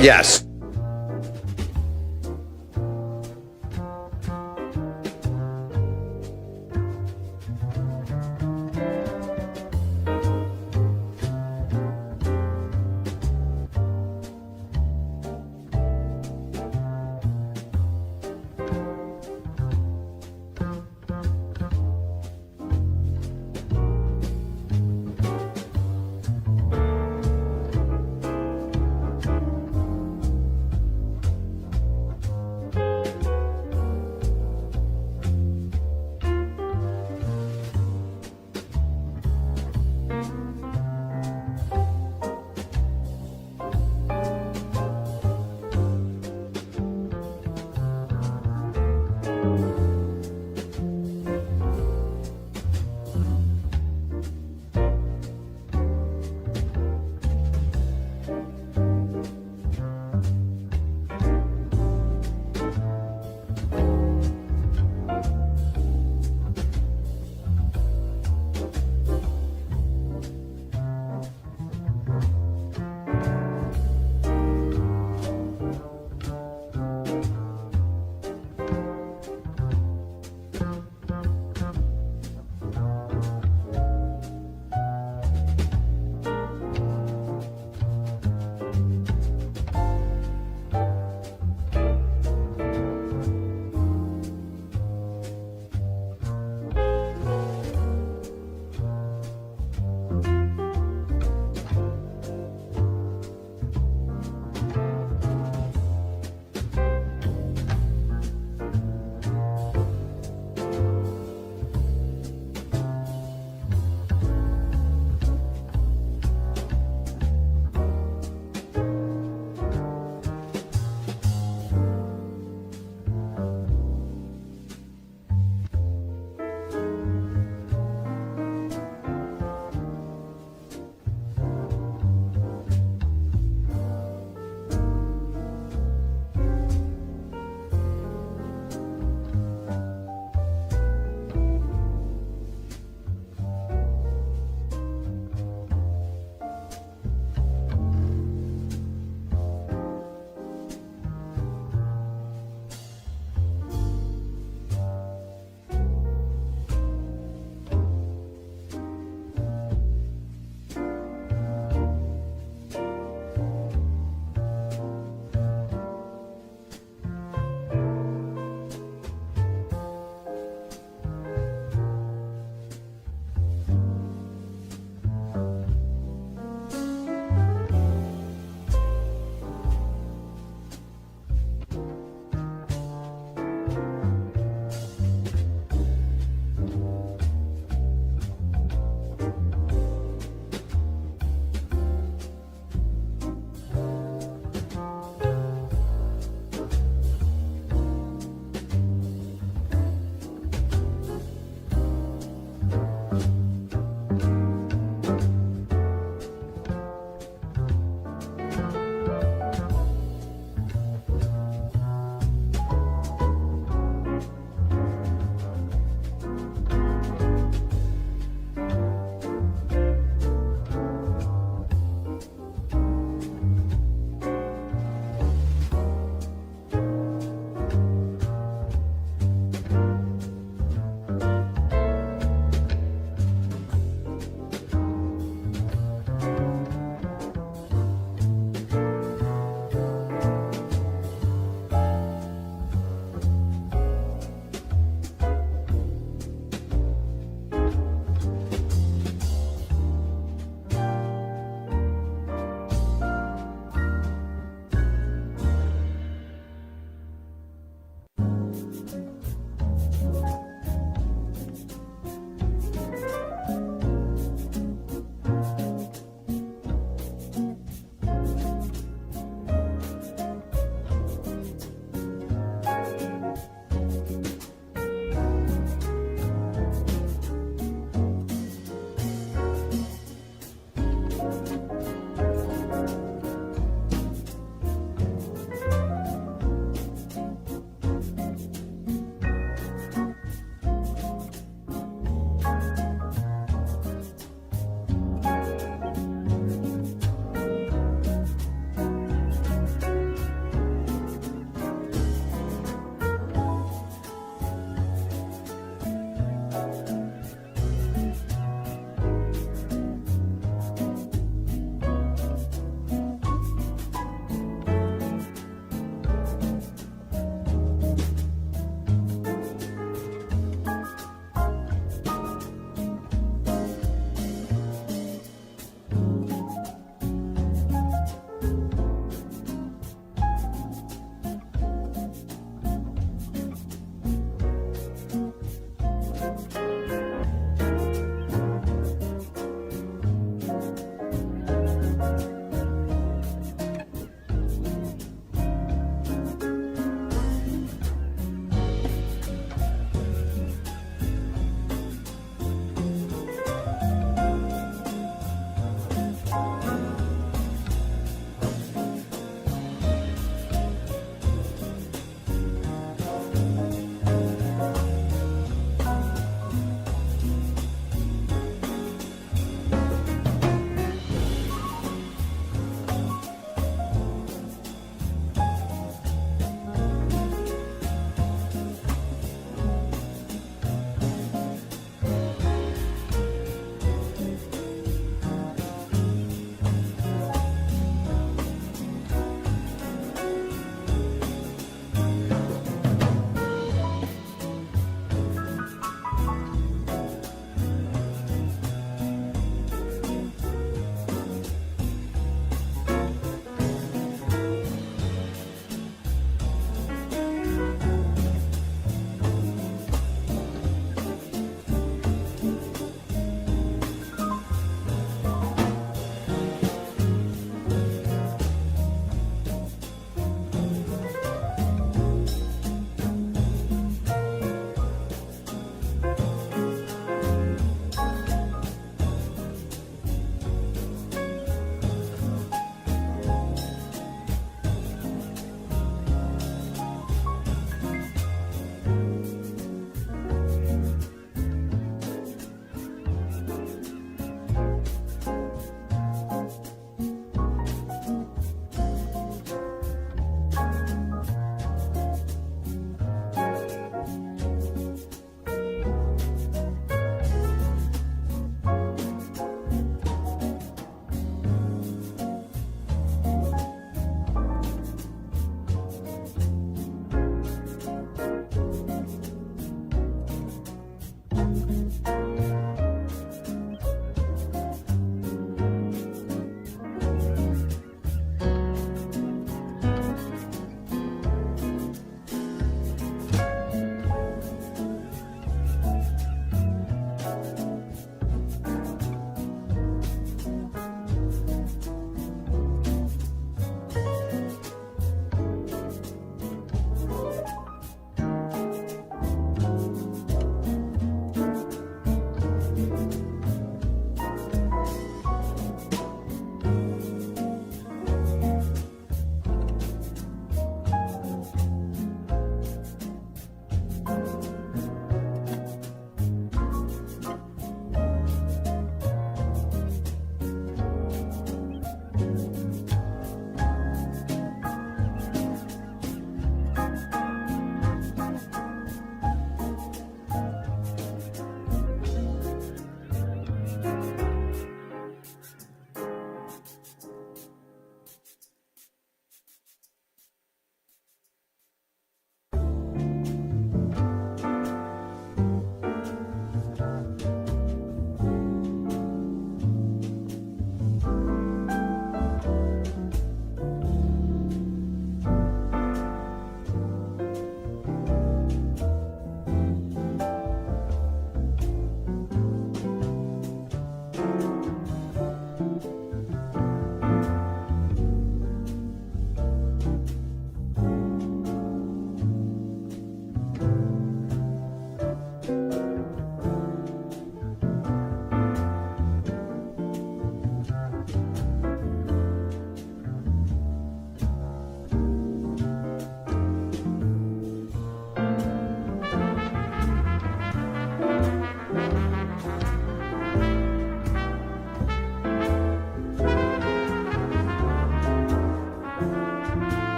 Yes.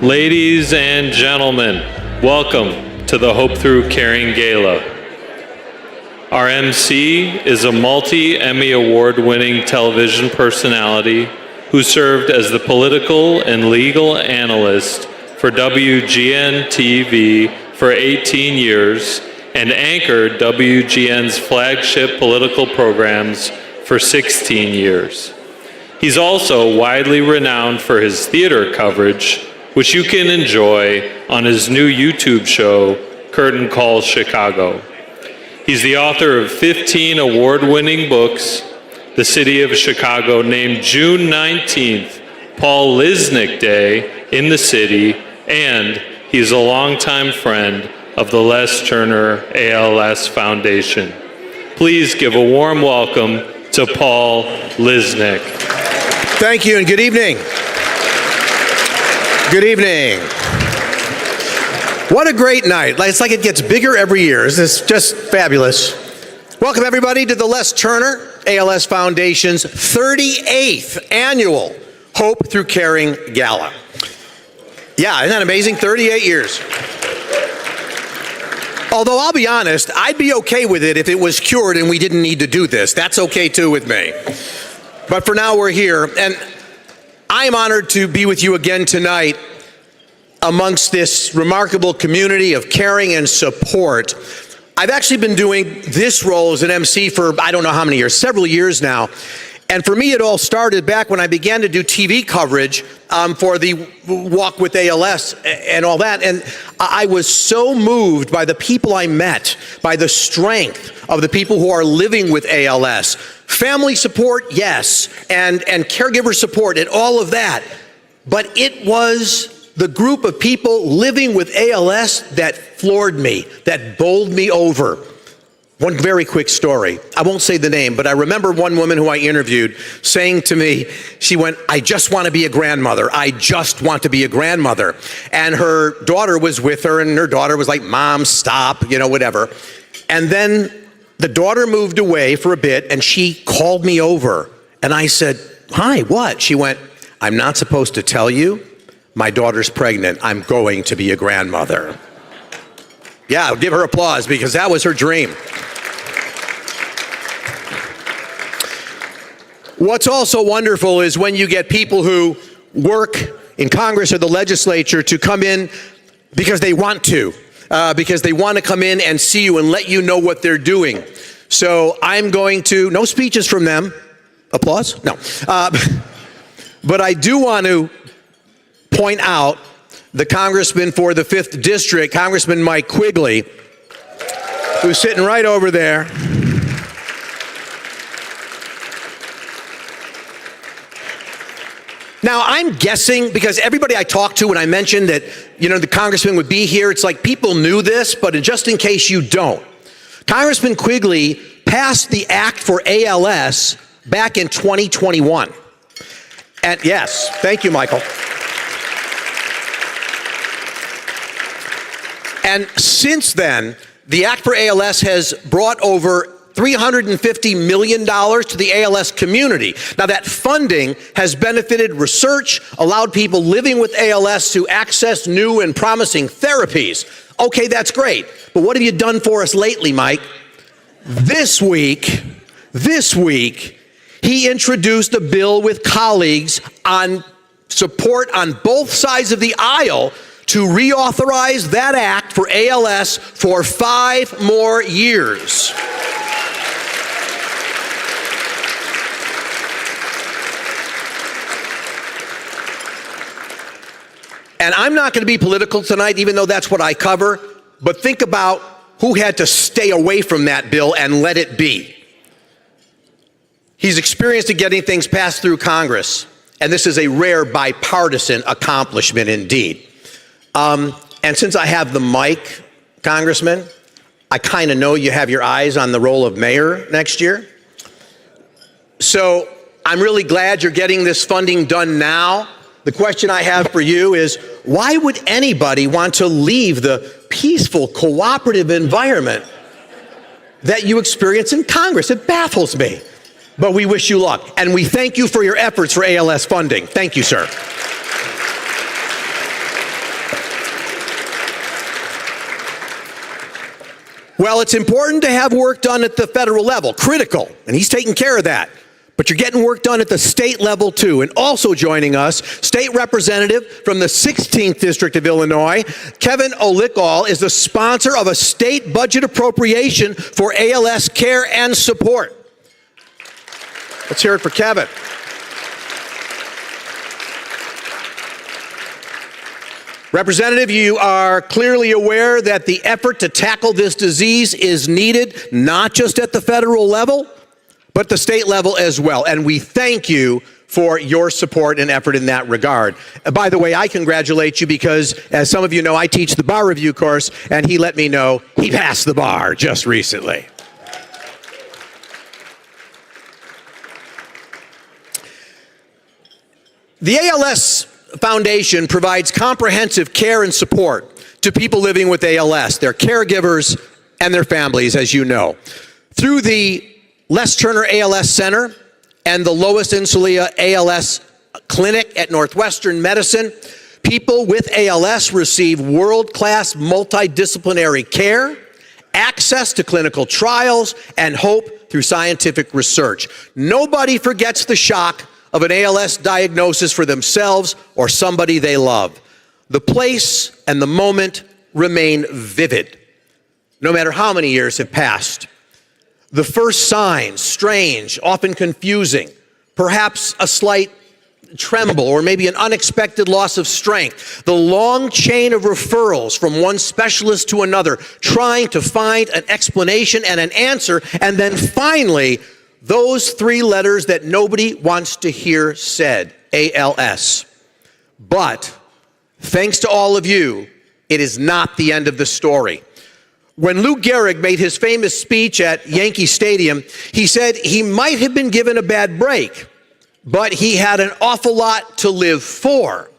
Ladies and gentlemen, welcome to the Hope Through Caring Gala. Our MC is a multi-Emmy award-winning television personality who served as the political and legal analyst for WGN-TV for 18 years and anchored WGN's flagship political programs for 16 years. He's also widely renowned for his theater coverage, which you can enjoy on his new YouTube show, Curtain Call Chicago. He's the author of 15 award-winning books. The city of Chicago named June 19th Paul Lisnick Day in the city, and he's a longtime friend of the Les Turner ALS Foundation. Please give a warm welcome to Paul Lisnick. Thank you and good evening. Good evening. What a great night. It's like it gets bigger every year. It's just fabulous. Welcome everybody to the Les Turner ALS Foundation's 38th annual Hope Through Caring Gala. Yeah, isn't that amazing? 38 years. Although I'll be honest, I'd be okay with it if it was cured and we didn't need to do this. That's okay too with me. But for now we're here, and I am honored to be with you again tonight amongst this remarkable community of caring and support. I've actually been doing this role as an MC for I don't know how many years, several years now. And for me, it all started back when I began to do TV coverage for the Walk with ALS and all that. And I was so moved by the people I met, by the strength of the people who are living with ALS. Family support, yes, and caregiver support and all of that. But it was the group of people living with ALS that floored me, that bowled me over. One very quick story. I won't say the name, but I remember one woman who I interviewed saying to me, she went, "I just want to be a grandmother. I just want to be a grandmother." And her daughter was with her, and her daughter was like, "Mom, stop," whatever. And then the daughter moved away for a bit, and she called me over. And I said, "Hi, what?" She went, "I'm not supposed to tell you. My daughter's pregnant. I'm going to be a grandmother." Yeah, give her applause because that was her dream. What's also wonderful is when you get people who work in Congress or the legislature to come in because they want to come in and see you and let you know what they're doing. So I'm going to, no speeches from them. Applause? No. But I do want to point out the congressman for the 5th District, Congressman Mike Quigley, who's sitting right over there. Now, I'm guessing, because everybody I talked to when I mentioned that, the congressman would be here, it's like people knew this, but just in case you don't. Congressman Quigley passed the Act for ALS back in 2021. And yes, thank you, Michael. And since then, the Act for ALS has brought over $350 million to the ALS community. Now that funding has benefited research, allowed people living with ALS to access new and promising therapies. Okay, that's great. But what have you done for us lately, Mike? This week, he introduced a bill with colleagues on support on both sides of the aisle to reauthorize that act for ALS for 5 more years. And I'm not going to be political tonight, even though that's what I cover, but think about who had to stay away from that bill and let it be. He's experienced at getting things passed through Congress, and this is a rare bipartisan accomplishment indeed. And since I have the mic, Congressman, I kind of know you have your eyes on the role of mayor next year. So I'm really glad you're getting this funding done now. The question I have for you is, why would anybody want to leave the peaceful, cooperative environment that you experience in Congress? It baffles me. But we wish you luck, and we thank you for your efforts for ALS funding. Thank you, sir. Well, it's important to have work done at the federal level, critical, and he's taking care of that. But you're getting work done at the state level, too. And also joining us, State Representative from the 16th District of Illinois, Kevin Olikol, is the sponsor of a state budget appropriation for ALS care and support. Let's hear it for Kevin. Representative, you are clearly aware that the effort to tackle this disease is needed, not just at the federal level, but the state level as well. And we thank you for your support and effort in that regard. By the way, I congratulate you because, as some of you know, I teach the bar review course, and he let me know he passed the bar just recently. The ALS Foundation provides comprehensive care and support to people living with ALS, their caregivers, and their families, as you know. Through the Les Turner ALS Center and the Lois Insulia ALS Clinic at Northwestern Medicine, people with ALS receive world-class multidisciplinary care, access to clinical trials, and hope through scientific research. Nobody forgets the shock of an ALS diagnosis for themselves or somebody they love. The place and the moment remain vivid, no matter how many years have passed. The first signs, strange, often confusing, perhaps a slight tremble or maybe an unexpected loss of strength. The long chain of referrals from one specialist to another, trying to find an explanation and an answer, and then finally, those three letters that nobody wants to hear said, ALS. But thanks to all of you, it is not the end of the story. When Lou Gehrig made his famous speech at Yankee Stadium, he said he might have been given a bad break, but he had an awful lot to live for.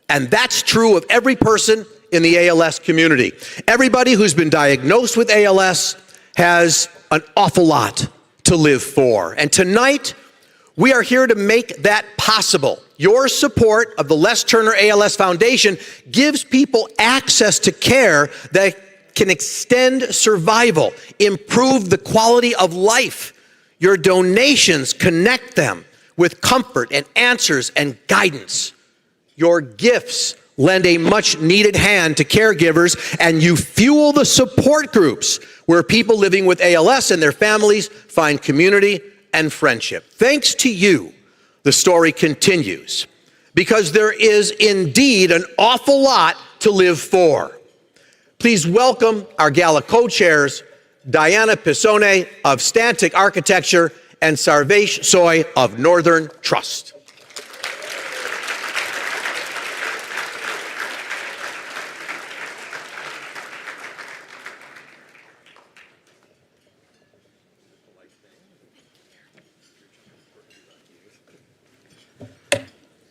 And that's true of every person in the ALS community. Everybody who's been diagnosed with ALS has an awful lot to live for. And tonight, we are here to make that possible. Your support of the Les Turner ALS Foundation gives people access to care that can extend survival, improve the quality of life. Your donations connect them with comfort and answers and guidance. Your gifts lend a much needed hand to caregivers, and you fuel the support groups where people living with ALS and their families find community and friendship. Thanks to you, the story continues, because there is indeed an awful lot to live for. Please welcome our Gala co-chairs, Diana Pisone of Stantec Architecture and Sarvesh Soy of Northern Trust.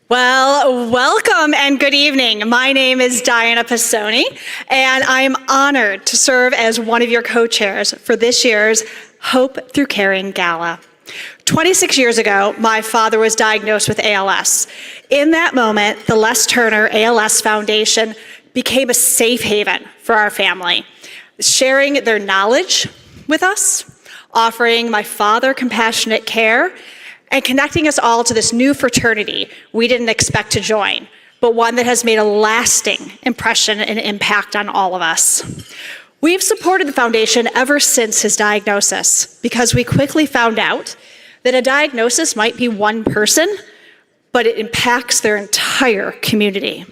Well, welcome and good evening. My name is Diana Pisone, and I am honored to serve as one of your co-chairs for this year's Hope Through Caring Gala. 26 years ago, my father was diagnosed with ALS. In that moment, the Les Turner ALS Foundation became a safe haven for our family, sharing their knowledge with us, offering my father compassionate care, and connecting us all to this new fraternity we didn't expect to join, but one that has made a lasting impression and impact on all of us. We've supported the foundation ever since his diagnosis because we quickly found out that a diagnosis might be one person, but it impacts their entire community.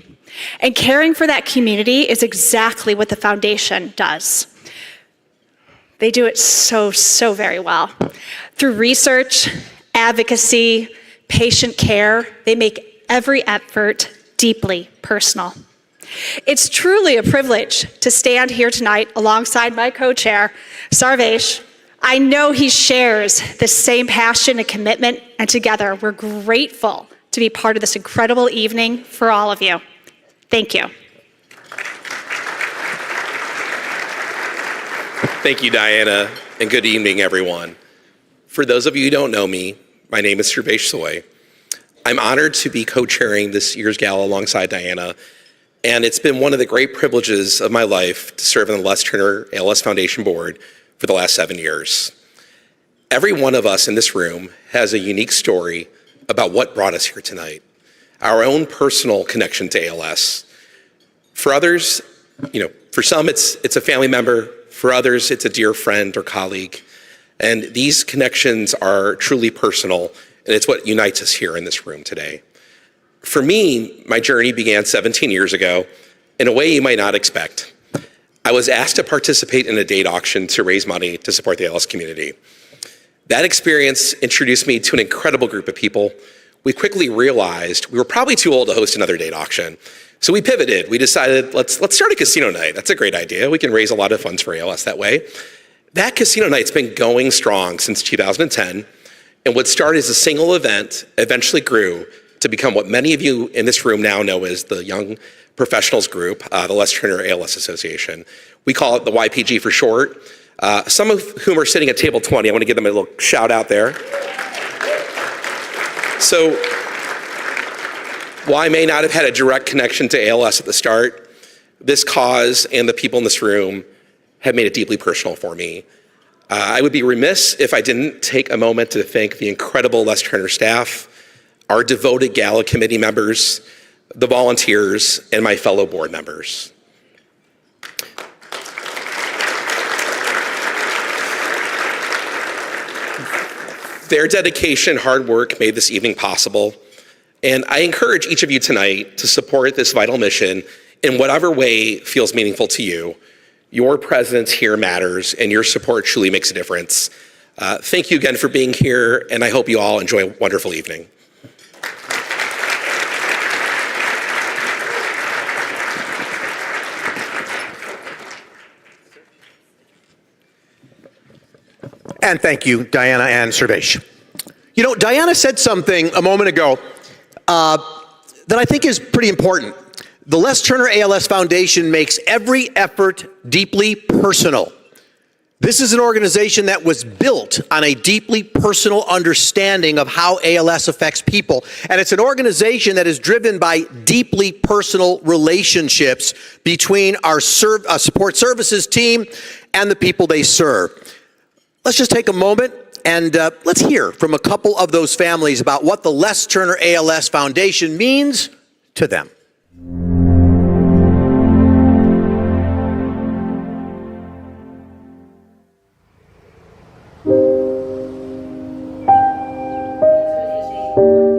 And caring for that community is exactly what the foundation does. They do it so very well. Through research, advocacy, patient care, they make every effort deeply personal. It's truly a privilege to stand here tonight alongside my co-chair, Sarvesh. I know he shares the same passion and commitment, and together we're grateful to be part of this incredible evening for all of you. Thank you. Thank you, Diana, and good evening, everyone. For those of you who don't know me, my name is Sarvesh Soy. I'm honored to be co-chairing this year's gala alongside Diana, and it's been one of the great privileges of my life to serve on the Les Turner ALS Foundation Board for the last 7 years. Every one of us in this room has a unique story about what brought us here tonight, our own personal connection to ALS. For others, for some it's a family member, for others it's a dear friend or colleague, and these connections are truly personal, and it's what unites us here in this room today. For me, my journey began 17 years ago in a way you might not expect. I was asked to participate in a date auction to raise money to support the ALS community. That experience introduced me to an incredible group of people. We quickly realized we were probably too old to host another date auction. So we pivoted. We decided, let's start a casino night. That's a great idea. We can raise a lot of funds for ALS that way. That casino night's been going strong since 2010, and what started as a single event eventually grew to become what many of you in this room now know as the Young Professionals Group, the Les Turner ALS Association. We call it the YPG for short. Some of whom are sitting at table 20. I want to give them a little shout out there. So, while I may not have had a direct connection to ALS at the start, this cause and the people in this room have made it deeply personal for me. I would be remiss if I didn't take a moment to thank the incredible Les Turner staff, our devoted Gala committee members, the volunteers, and my fellow board members. Their dedication, hard work made this evening possible, and I encourage each of you tonight to support this vital mission in whatever way feels meaningful to you. Your presence here matters, and your support truly makes a difference. Thank you again for being here, and I hope you all enjoy a wonderful evening. And thank you, Diana and Sarvesh. Diana said something a moment ago that I think is pretty important. The Les Turner ALS Foundation makes every effort deeply personal. This is an organization that was built on a deeply personal understanding of how ALS affects people. And it's an organization that is driven by deeply personal relationships between our support services team and the people they serve. Let's just take a moment and let's hear from a couple of those families about what the Les Turner ALS Foundation means to them.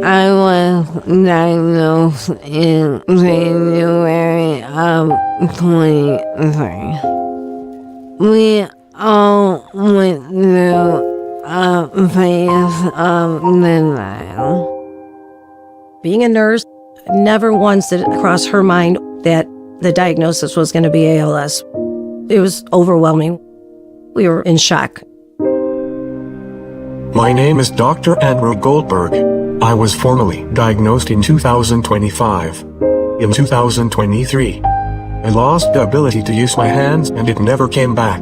I was diagnosed in January of 23. We all went through a phase of denial. Being a nurse, never once did it cross her mind that the diagnosis was going to be ALS. It was overwhelming. We were in shock. My name is Dr. Andrew Goldberg. I was formally diagnosed in 2025. In 2023, I lost the ability to use my hands and it never came back.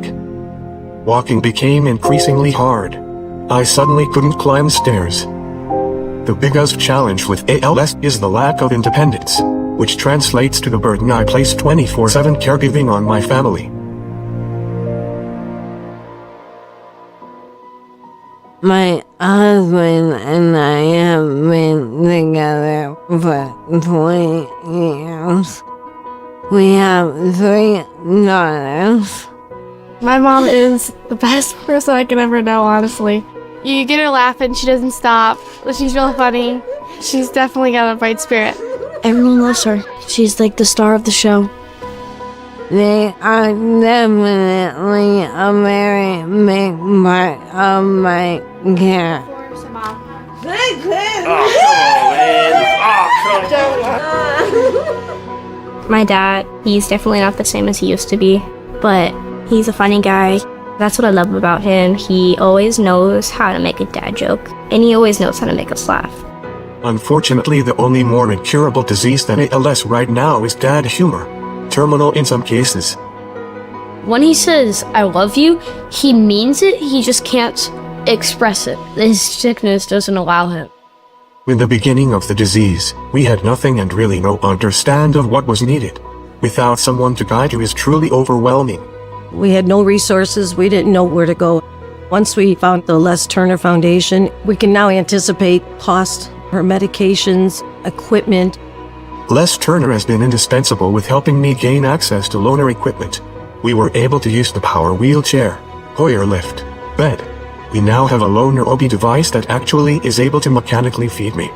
Walking became increasingly hard. I suddenly couldn't climb stairs. The biggest challenge with ALS is the lack of independence, which translates to the burden I place 24/7 caregiving on my family. My husband and I have been together for 20 years. We have 3 daughters. My mom is the best person I could ever know, honestly. You get her laughing, she doesn't stop. She's really funny. She's definitely got a bright spirit. Everyone loves her. She's like the star of the show. They are definitely a very big part of my care. My dad, he's definitely not the same as he used to be, but he's a funny guy. That's what I love about him. He always knows how to make a dad joke, and he always knows how to make us laugh. Unfortunately, the only more incurable disease than ALS right now is dad humor. Terminal in some cases. When he says, "I love you," he means it, he just can't express it. His sickness doesn't allow him. With the beginning of the disease, we had nothing and really no understand of what was needed. Without someone to guide you is truly overwhelming. We had no resources. We didn't know where to go. Once we found the Les Turner Foundation, we can now anticipate cost for medications, equipment. Les Turner has been indispensable with helping me gain access to loaner equipment. We were able to use the power wheelchair, Hoyer lift, bed. We now have a loaner OB device that actually is able to mechanically feed me.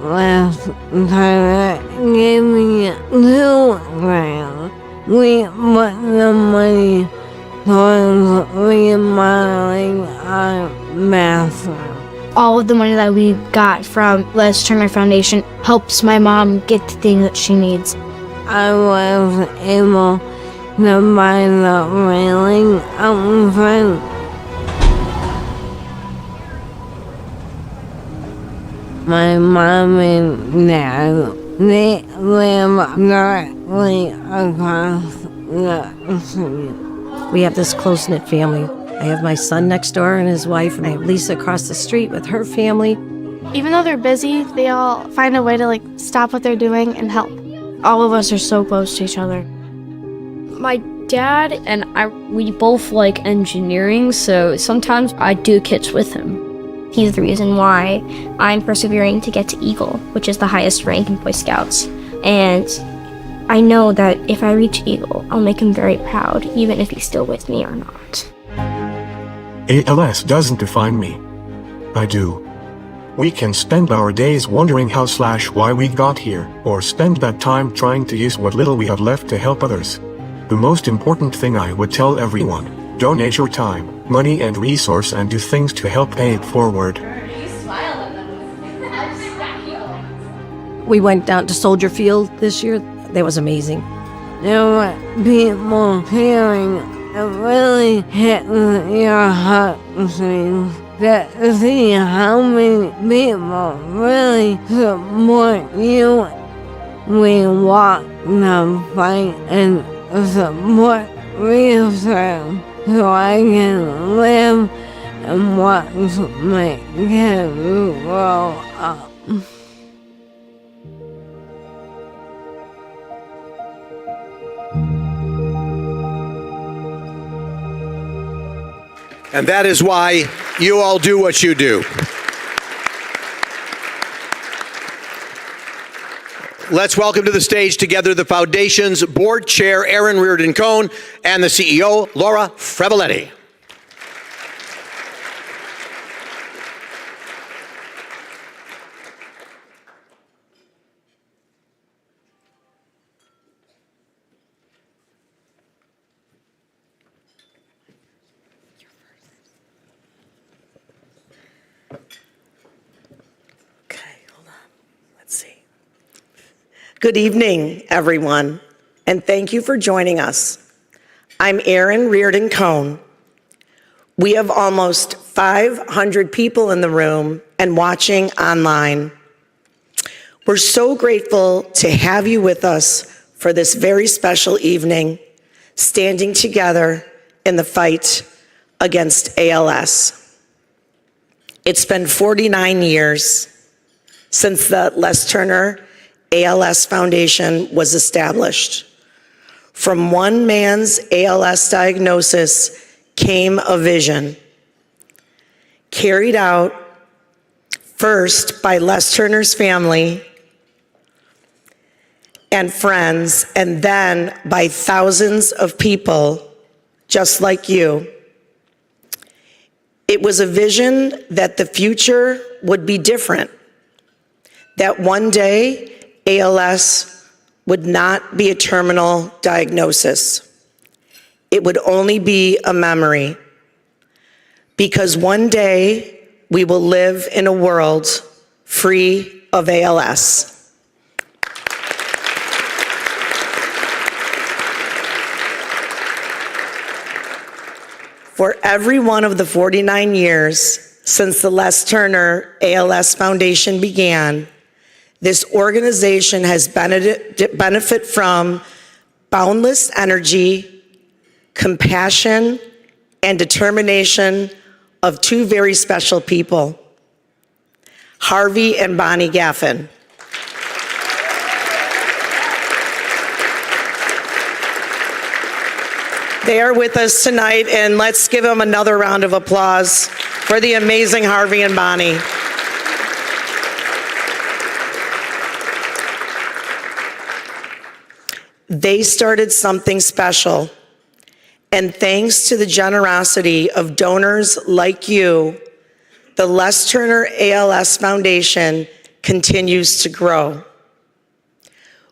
Last time they gave me $2,000. We put the money towards remodeling our bathroom. All of the money that we got from Les Turner Foundation helps my mom get the things that she needs. I was able to buy the railing out front. My mom and dad, they live directly across the street. We have this close-knit family. I have my son next door and his wife, and I have Lisa across the street with her family. Even though they're busy, they all find a way to stop what they're doing and help. All of us are so close to each other. My dad and we both like engineering, so sometimes I do kits with him. He's the reason why I'm persevering to get to Eagle, which is the highest rank in Boy Scouts. And I know that if I reach Eagle, I'll make him very proud, even if he's still with me or not. ALS doesn't define me. I do. We can spend our days wondering how/why we got here, or spend that time trying to use what little we have left to help others. The most important thing I would tell everyone: donate your time, money, and resource and do things to help pay it forward. We went down to Soldier Field this year. That was amazing. There were people caring. It really hits your heartstrings to see how many people really support you. We walk the fight and support research so I can live and watch my kids grow up. And that is why you all do what you do. Let's welcome to the stage together the Foundation's Board Chair, Aaron Reardon-Cohn, and the CEO, Laura Frevaletti. Good evening, everyone, and thank you for joining us. I'm Aaron Reardon-Cohn. We have almost 500 people in the room and watching online. We're so grateful to have you with us for this very special evening, standing together in the fight against ALS. It's been 49 years since the Les Turner ALS Foundation was established. From one man's ALS diagnosis came a vision, carried out first by Les Turner's family and friends, and then by thousands of people just like you. It was a vision that the future would be different, that one day ALS would not be a terminal diagnosis. It would only be a memory, because one day we will live in a world free of ALS. For every one of the 49 years since the Les Turner ALS Foundation began, this organization has benefit from boundless energy, compassion, and determination of two very special people, Harvey and Bonnie Gaffin. They are with us tonight, and let's give them another round of applause for the amazing Harvey and Bonnie. They started something special, and thanks to the generosity of donors like you, the Les Turner ALS Foundation continues to grow.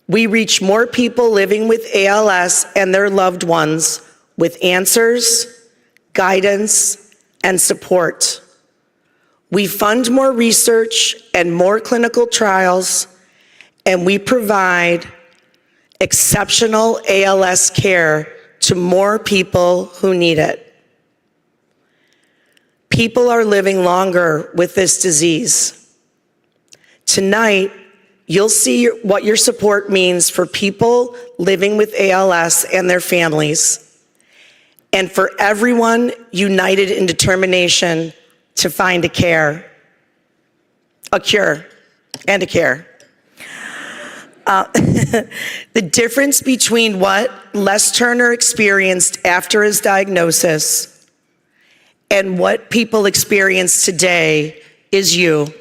We reach more people living with ALS and their loved ones with answers, guidance, and support. We fund more research and more clinical trials, and we provide exceptional ALS care to more people who need it. People are living longer with this disease. Tonight, you'll see what your support means for people living with ALS and their families, and for everyone united in determination to find a cure. The difference between what Les Turner experienced after his diagnosis and what people experience today is you.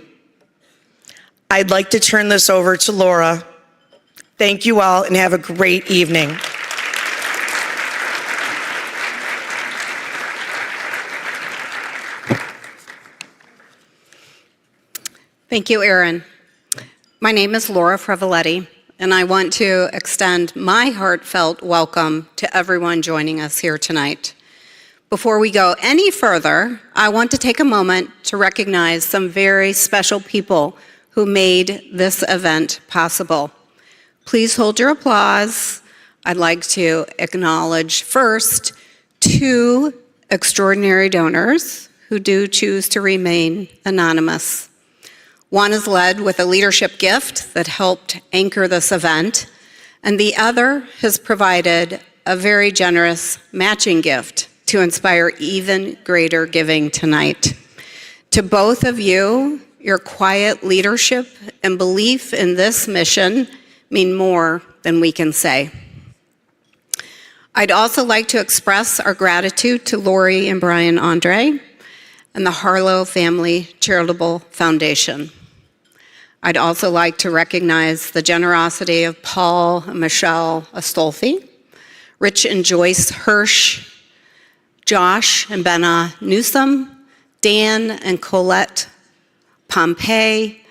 I'd like to turn this over to Laura. Thank you all, and have a great evening. Thank you, Erin. My name is Laura Frevaletti, and I want to extend my heartfelt welcome to everyone joining us here tonight. Before we go any further, I want to take a moment to recognize some very special people who made this event possible. Please hold your applause. I'd like to acknowledge first two extraordinary donors who do choose to remain anonymous. One is led with a leadership gift that helped anchor this event, and the other has provided a very generous matching gift to inspire even greater giving tonight. To both of you, your quiet leadership and belief in this mission mean more than we can say. I'd also like to express our gratitude to Lori and Brian Andre and the Harlow Family Charitable Foundation. I'd also like to recognize the generosity of Paul and Michelle Astolfi, Rich and Joyce Hirsch, Josh and Benna Newsom, Dan and Colette Pompey,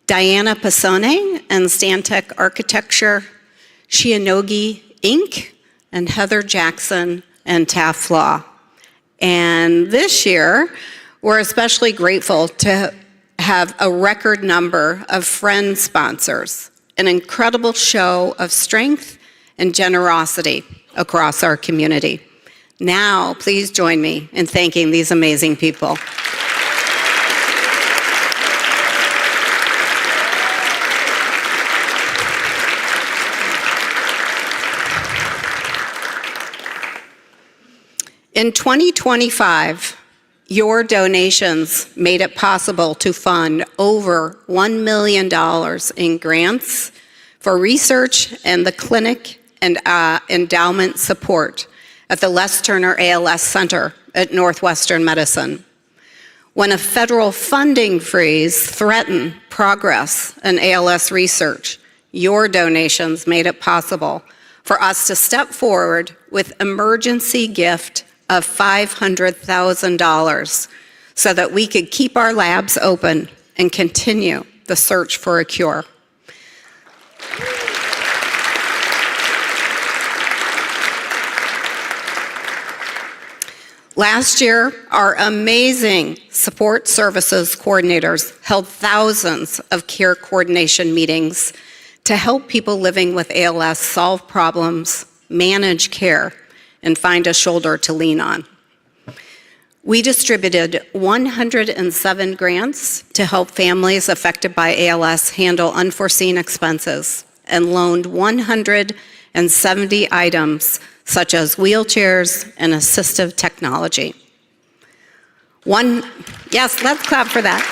Diana Pisone and Stantec Architecture, Shianogi Inc., and Heather Jackson and Taft Law. And this year, we're especially grateful to have a record number of friend sponsors, an incredible show of strength and generosity across our community. Now, please join me in thanking these amazing people. In 2025, your donations made it possible to fund over $1 million in grants for research and the clinic and endowment support at the Les Turner ALS Center at Northwestern Medicine. When a federal funding freeze threatened progress in ALS research, your donations made it possible for us to step forward with emergency gift of $500,000 so that we could keep our labs open and continue the search for a cure. Last year, our amazing support services coordinators held thousands of care coordination meetings to help people living with ALS solve problems, manage care, and find a shoulder to lean on. We distributed 107 grants to help families affected by ALS handle unforeseen expenses and loaned 170 items such as wheelchairs and assistive technology. Yes, let's clap for that.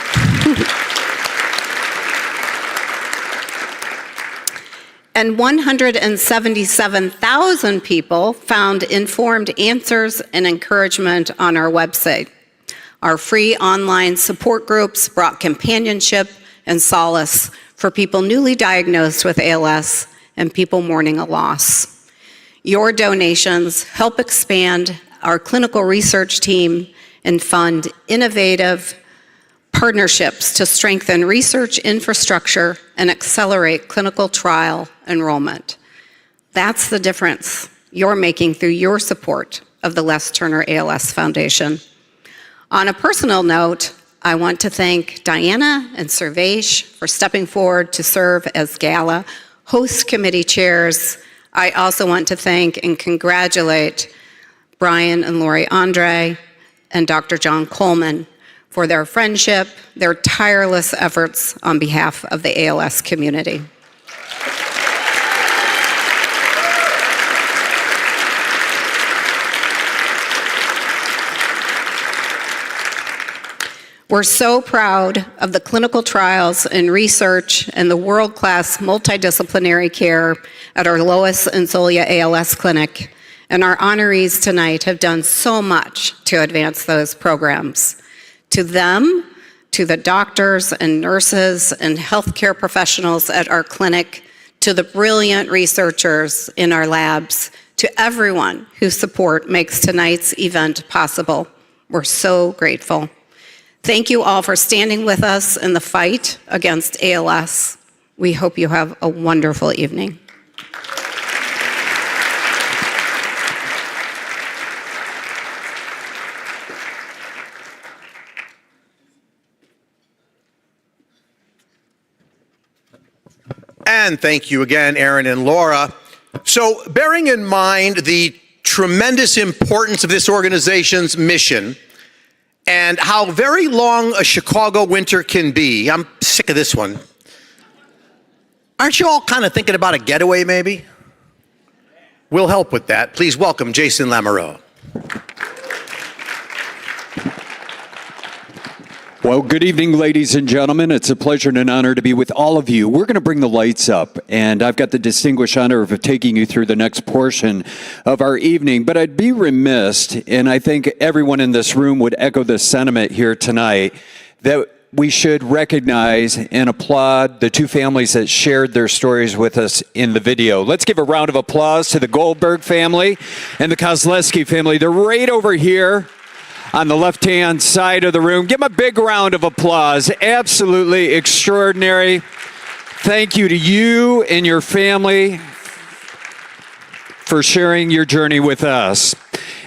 And 177,000 people found informed answers and encouragement on our website. Our free online support groups brought companionship and solace for people newly diagnosed with ALS and people mourning a loss. Your donations help expand our clinical research team and fund innovative partnerships to strengthen research infrastructure and accelerate clinical trial enrollment. That's the difference you're making through your support of the Les Turner ALS Foundation. On a personal note, I want to thank Diana and Servais for stepping forward to serve as Gala host committee chairs. I also want to thank and congratulate Brian and Lori Andre and Dr. John Coleman for their friendship, their tireless efforts on behalf of the ALS community. We're so proud of the clinical trials and research and the world-class multidisciplinary care at our Lois and Zolia ALS Clinic, and our honorees tonight have done so much to advance those programs. To them, to the doctors and nurses and healthcare professionals at our clinic, to the brilliant researchers in our labs, to everyone whose support makes tonight's event possible. We're so grateful. Thank you all for standing with us in the fight against ALS. We hope you have a wonderful evening. And thank you again, Aaron and Laura. So, bearing in mind the tremendous importance of this organization's mission and how very long a Chicago winter can be, I'm sick of this one. Aren't you all kind of thinking about a getaway, maybe? We'll help with that. Please welcome Jason Lamoureux. Well, good evening, ladies and gentlemen. It's a pleasure and an honor to be with all of you. We're going to bring the lights up, and I've got the distinguished honor of taking you through the next portion of our evening. But I'd be remiss, and I think everyone in this room would echo this sentiment here tonight, that we should recognize and applaud the two families that shared their stories with us in the video. Let's give a round of applause to the Goldberg family and the Kozleski family. They're right over here on the left-hand side of the room. Give them a big round of applause. Absolutely extraordinary. Thank you to you and your family for sharing your journey with us.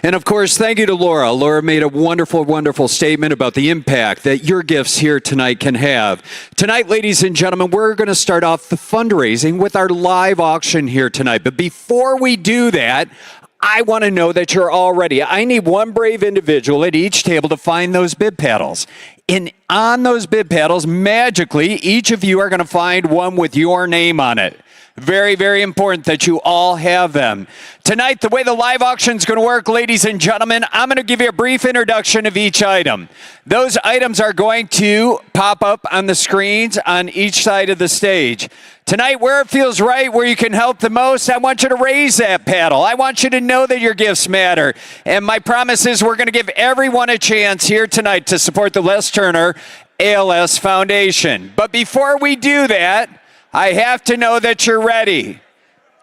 And of course, thank you to Laura. Laura made a wonderful, wonderful statement about the impact that your gifts here tonight can have. Tonight, ladies and gentlemen, we're going to start off the fundraising with our live auction here tonight. But before we do that, I want to know that you're all ready. I need one brave individual at each table to find those bib paddles. And on those bib paddles, magically, each of you are going to find one with your name on it. Very, very important that you all have them. Tonight, the way the live auction is going to work, ladies and gentlemen, I'm going to give you a brief introduction of each item. Those items are going to pop up on the screens on each side of the stage. Tonight, where it feels right, where you can help the most, I want you to raise that paddle. I want you to know that your gifts matter. And my promise is we're going to give everyone a chance here tonight to support the Les Turner ALS Foundation. But before we do that, I have to know that you're ready.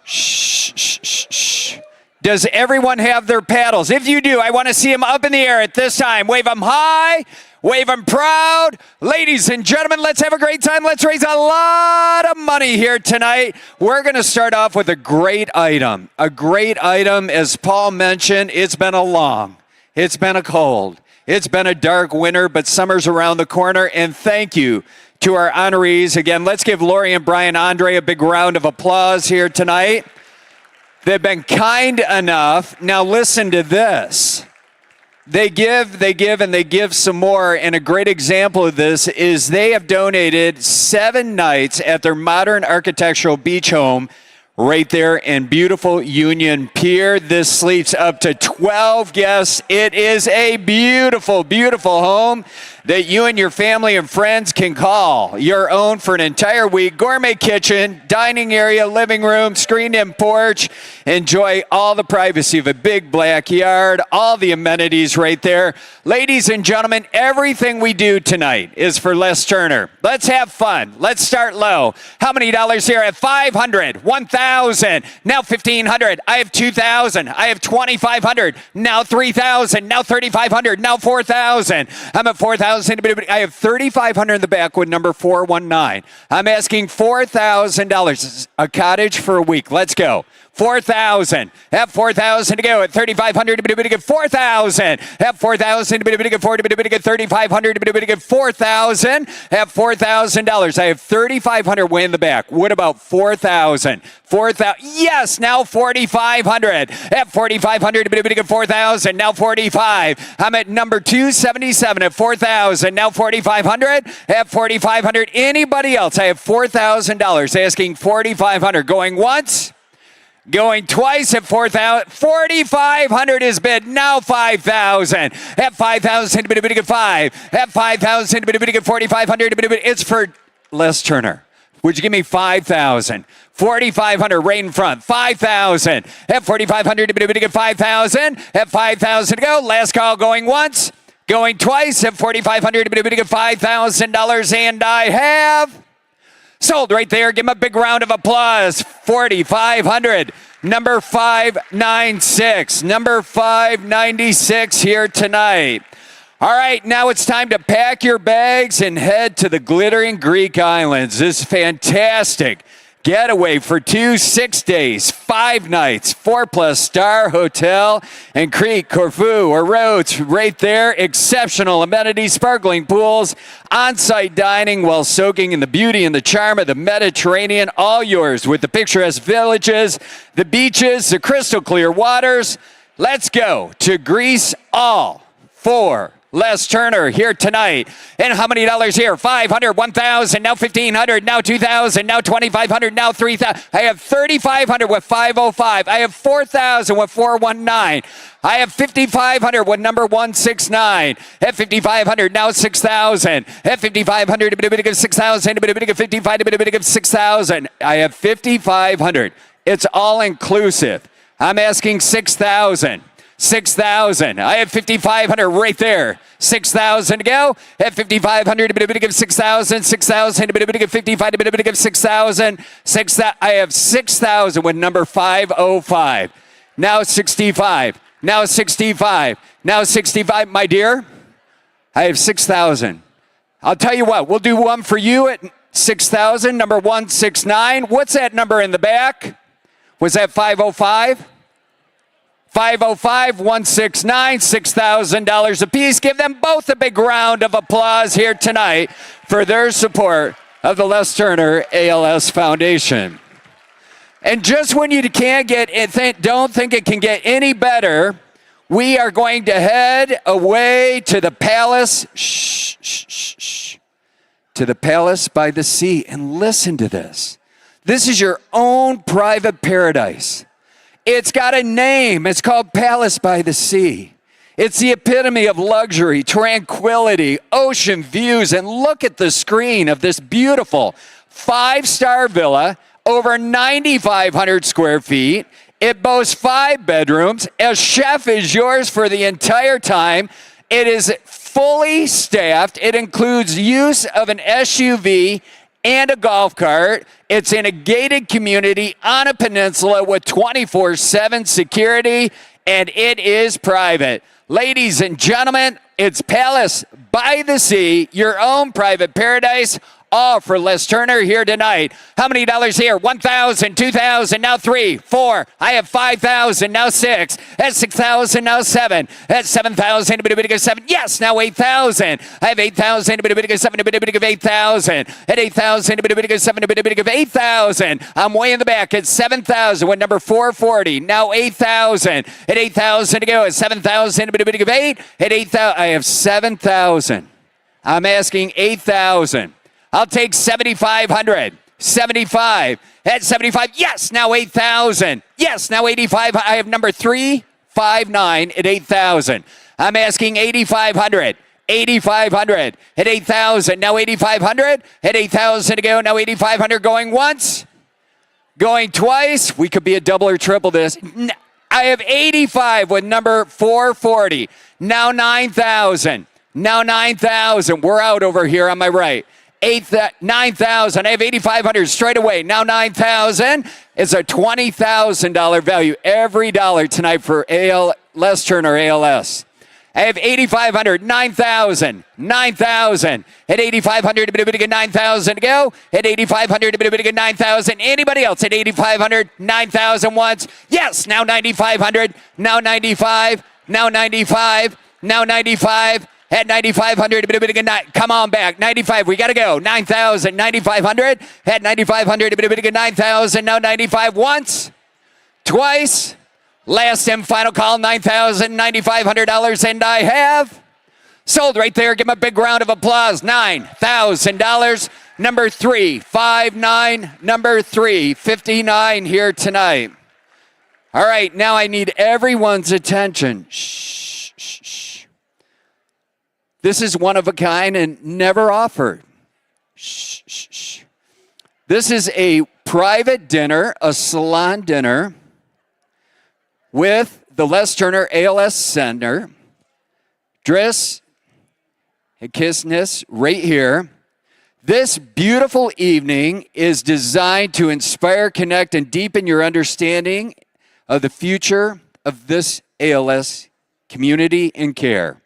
Shh, shh, shh, shh. Does everyone have their paddles? If you do, I want to see them up in the air at this time. Wave them high, wave them proud. Ladies and gentlemen, let's have a great time. Let's raise a lot of money here tonight. We're going to start off with a great item. A great item, as Paul mentioned, it's been a long, it's been a cold, it's been a dark winter, but summer's around the corner, and thank you to our honorees. Again, let's give Lori and Brian Andre a big round of applause here tonight. They've been kind enough. Now listen to this. They give, and they give some more. And a great example of this is they have donated 7 nights at their modern architectural beach home right there in beautiful Union Pier. This sleeps up to 12 guests. It is a beautiful, beautiful home that you and your family and friends can call your own for an entire week. Gourmet kitchen, dining area, living room, screened-in porch. Enjoy all the privacy of a big backyard, all the amenities right there. Ladies and gentlemen, everything we do tonight is for Les Turner. Let's have fun. Let's start low. How many dollars here? At $500, $1,000, now $1,500. I have $2,000. I have $2,500. Now $3,000. Now $3,500. Now $4,000. I'm at $4,000. I have $3,500 in the back with number 419. I'm asking $4,000. A cottage for a week. Let's go. 4,000. Have 4,000 to go at 3,500. 4,000. Have 4,000. 3,500. 4,000. Have $4,000. I have 3,500 way in the back. What about 4,000? 4,000. Yes. Now 4,500. At 4,500. 4,000. Now 45. I'm at number 277 at 4,000. Now 4,500. At 4,500. Anybody else? I have $4,000. Asking 4,500. Going once. Going twice at 4,000. 4,500 is bid. Now 5,000. At 5,000. 5. At 5,000. 4,500. It's for Les Turner. Would you give me 5,000? 4,500 right in front. 5,000. At 4,500. 5,000. At 5,000 to go. Last call going once. Going twice at 4,500. $5,000. And I have sold right there. Give him a big round of applause. 4,500. Number 596. Number 596 here tonight. All right, now it's time to pack your bags and head to the glittering Greek islands. This fantastic getaway for 2 6 days, 5 nights, 4+ star hotel in Crete, Corfu, or Rhodes, right there. Exceptional amenities, sparkling pools, on-site dining while soaking in the beauty and the charm of the Mediterranean. All yours with the picturesque villages, the beaches, the crystal clear waters. Let's go to Greece, all for Les Turner here tonight. And how many dollars here? 500, 1,000, now 1,500, now 2,000, now 2,500, now 3,000. I have 3,500 with 505. I have 4,000 with 419. I have 5,500 with number 169. At 5,500, now 6,000. At 5,500, 6,000, 55, 6,000. I have 5,500. It's all inclusive. I'm asking 6,000. 6,000. I have 5,500 right there. 6,000 to go. At 5,500, 6,000, 6,000, 55, 6,000, 6,000. I have 6,000 with number 505. Now 65. Now 65. Now 65. My dear, I have 6,000. I'll tell you what, we'll do one for you at 6,000, number 169. What's that number in the back? Was that 505? 505, 169, $6,000 apiece. Give them both a big round of applause here tonight for their support of the Les Turner ALS Foundation. And just when you can't get it, don't think it can get any better, we are going to head away to the palace. To the palace by the sea. And listen to this. This is your own private paradise. It's got a name. It's called Palace by the Sea. It's the epitome of luxury, tranquility, ocean views, and look at the screen of this beautiful 5-star villa, over 9,500 square feet. It boasts 5 bedrooms. A chef is yours for the entire time. It is fully staffed. It includes use of an SUV and a golf cart. It's in a gated community on a peninsula with 24/7 security, and it is private. Ladies and gentlemen, it's Palace by the Sea, your own private paradise, all for Les Turner here tonight. How many dollars here? 1,000, 2,000, now 3, 4. I have 5,000, now 6. That's 6,000, now 7. That's 7,000, 7. Yes, now 8,000. I have 8,000, 7, 8,000. At 8,000, 7, 8,000. I'm way in the back at 7,000 with number 440. Now 8,000. At 8,000 to go. At 7,000, 8. At 8,000, I have 7,000. I'm asking 8,000. I'll take 7,500. 75. At 75. Yes, now 8,000. Yes, now 85. I have number 359 at 8,000. I'm asking 8,500. 8,500 at 8,000. Now 8,500 at 8,000 to go. Now 8,500 going once. Going twice. We could be a double or triple this. I have 85 with number 440. Now 9,000. Now 9,000. We're out over here on my right. 9,000. I have 8,500 straight away. Now 9,000. It's a $20,000 value every dollar tonight for Les Turner ALS. I have 8,500, 9,000, 9,000. At 8,500, 9,000 to go. At 8,500, 9,000. Anybody else at 8,500, 9,000 once? Yes, now 9,500, now 95, now 95, now 95. At 9,500, come on back. 95, we got to go. 9,000, 9,500. At 9,500, 9,000. Now 95 once, twice. Last and final call, $9,000, $9,500, and I have sold right there. Give him a big round of applause. $9,000. Number 359, number 359 here tonight. All right, now I need everyone's attention. Shh, shh, shh. This is one of a kind and never offered. Shh, shh, shh. This is a private dinner, a salon dinner, with the Les Turner ALS Center. Dress and kissness right here. This beautiful evening is designed to inspire, connect, and deepen your understanding of the future of this ALS community and care.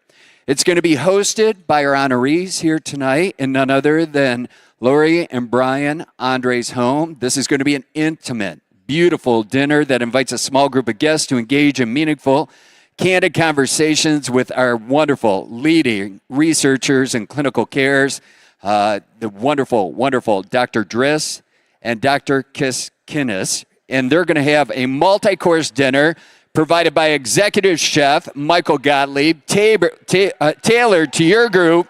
It's going to be hosted by our honorees here tonight, and none other than Lori and Brian Andre's home. This is going to be an intimate, beautiful dinner that invites a small group of guests to engage in meaningful, candid conversations with our wonderful leading researchers and clinical cares, the wonderful, wonderful Dr. Driss and Dr. Kiskinis. And they're going to have a multi-course dinner provided by executive chef Michael Gottlieb, tailored to your group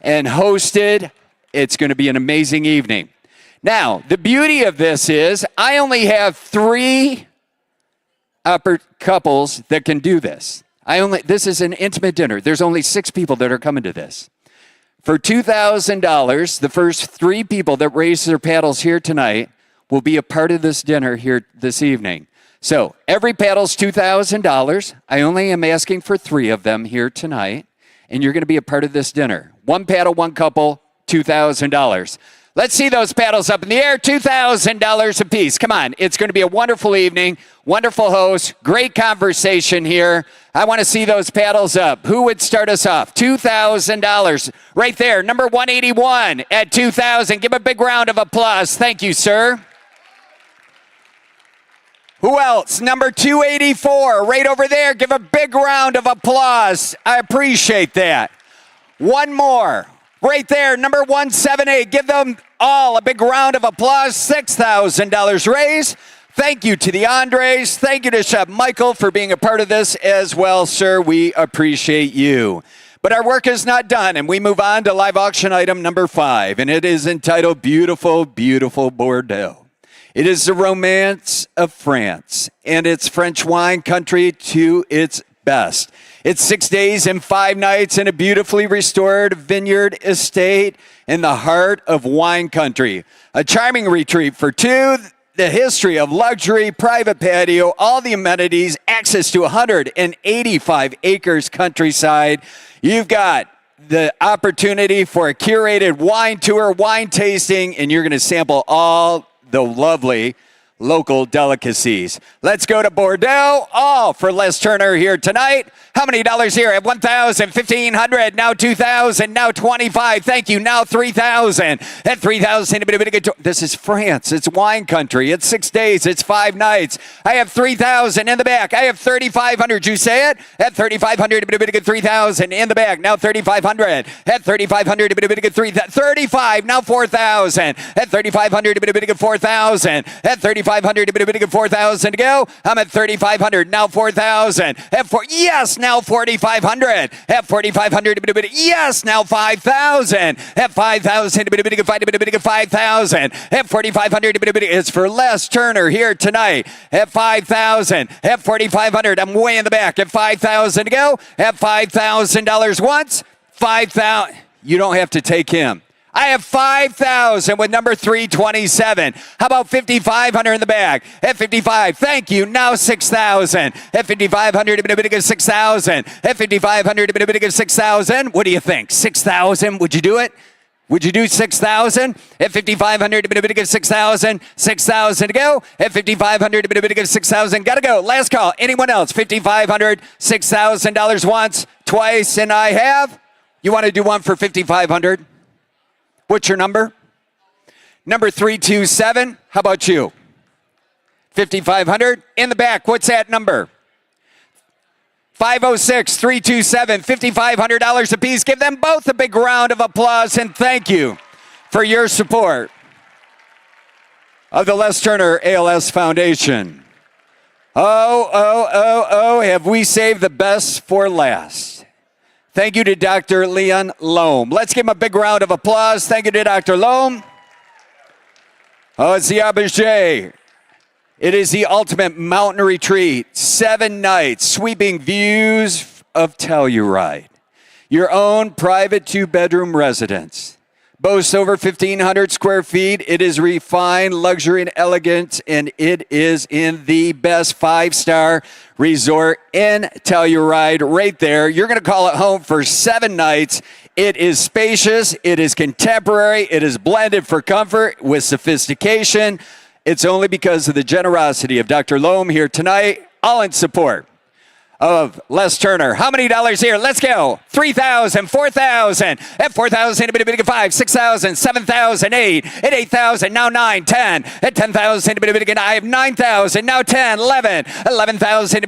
and hosted. It's going to be an amazing evening. Now, the beauty of this is I only have 3 couples that can do this. This is an intimate dinner. There's only 6 people that are coming to this. For $2,000, the first 3 people that raise their paddles here tonight will be a part of this dinner here this evening. So every paddle's $2,000. I only am asking for 3 of them here tonight, and you're going to be a part of this dinner. 1 paddle, 1 couple, $2,000. Let's see those paddles up in the air, $2,000 a piece. Come on, it's going to be a wonderful evening, wonderful host, great conversation here. I want to see those paddles up. Who would start us off? $2,000 right there, number 181 at $2,000. Give a big round of applause. Thank you, sir. Who else? Number 284 right over there. Give a big round of applause. I appreciate that. One more. Right there, number 178. Give them all a big round of applause. $6,000 raised. Thank you to the Andres. Thank you to Chef Michael for being a part of this as well, sir. We appreciate you. But our work is not done, and we move on to live auction item number 5, and it is entitled Beautiful, Beautiful Bordeaux. It is the romance of France, and it's French wine country to its best. It's 6 days and 5 nights in a beautifully restored vineyard estate in the heart of wine country. A charming retreat for 2, the history of luxury, private patio, all the amenities, access to 185 acres countryside. You've got the opportunity for a curated wine tour, wine tasting, and you're going to sample all the lovely local delicacies. Let's go to Bordeaux. All for Les Turner here tonight. How many dollars here? At 1,000, 1,500, now 2,000, now 25. Thank you. Now 3,000. At 3,000. This is France. It's wine country. It's 6 days. It's 5 nights. I have 3,000 in the back. I have 3,500. You say it? At 3,500. 3,000 in the back. Now 3,500. At 3,500. 35. Now 4,000. At 3,500. 4,000. At 3,500. 4,000 to go. I'm at 3,500. Now 4,000. At 4. Yes. Now 4,500. At 4,500. Yes. Now 5,000. At 5,000. 5,000. At 4,500. It's for Les Turner here tonight. At 5,000. At 4,500. I'm way in the back. At 5,000 to go. At $5,000 once. 5,000. You don't have to take him. I have 5,000 with number 327. How about 5,500 in the back? At 55, thank you. Now 6,000. At 5,500, 6,000. At 5,500, 6,000. What do you think? 6,000? Would you do it? Would you do 6,000? At 5,500, 6,000. 6,000 to go. At 5,500, 6,000. Got to go. Last call. Anyone else? 5,500, $6,000 once, twice, and I have. You want to do one for 5,500? What's your number? Number 327. How about you? 5,500. In the back, what's that number? 506 327, $5,500 apiece. Give them both a big round of applause and thank you for your support of the Les Turner ALS Foundation. Oh, have we saved the best for last? Thank you to Dr. Leon Loam. Let's give him a big round of applause. Thank you to Dr. Loam. Oh, it's the Auberge. It is the ultimate mountain retreat. 7 nights, sweeping views of Telluride. Your own private 2-bedroom residence. Boasts over 1,500 square feet. It is refined, luxury, and elegant, and it is in the best 5-star resort in Telluride right there. You're going to call it home for 7 nights. It is spacious. It is contemporary. It is blended for comfort with sophistication. It's only because of the generosity of Dr. Loam here tonight, all in support of Les Turner. How many dollars here? Let's go. 3,000, 4,000, at 4,000, 5, 6,000, 7,000, 8, at 8,000, now 9, 10, at 10,000, I have 9,000, now 10, 11, 11,000,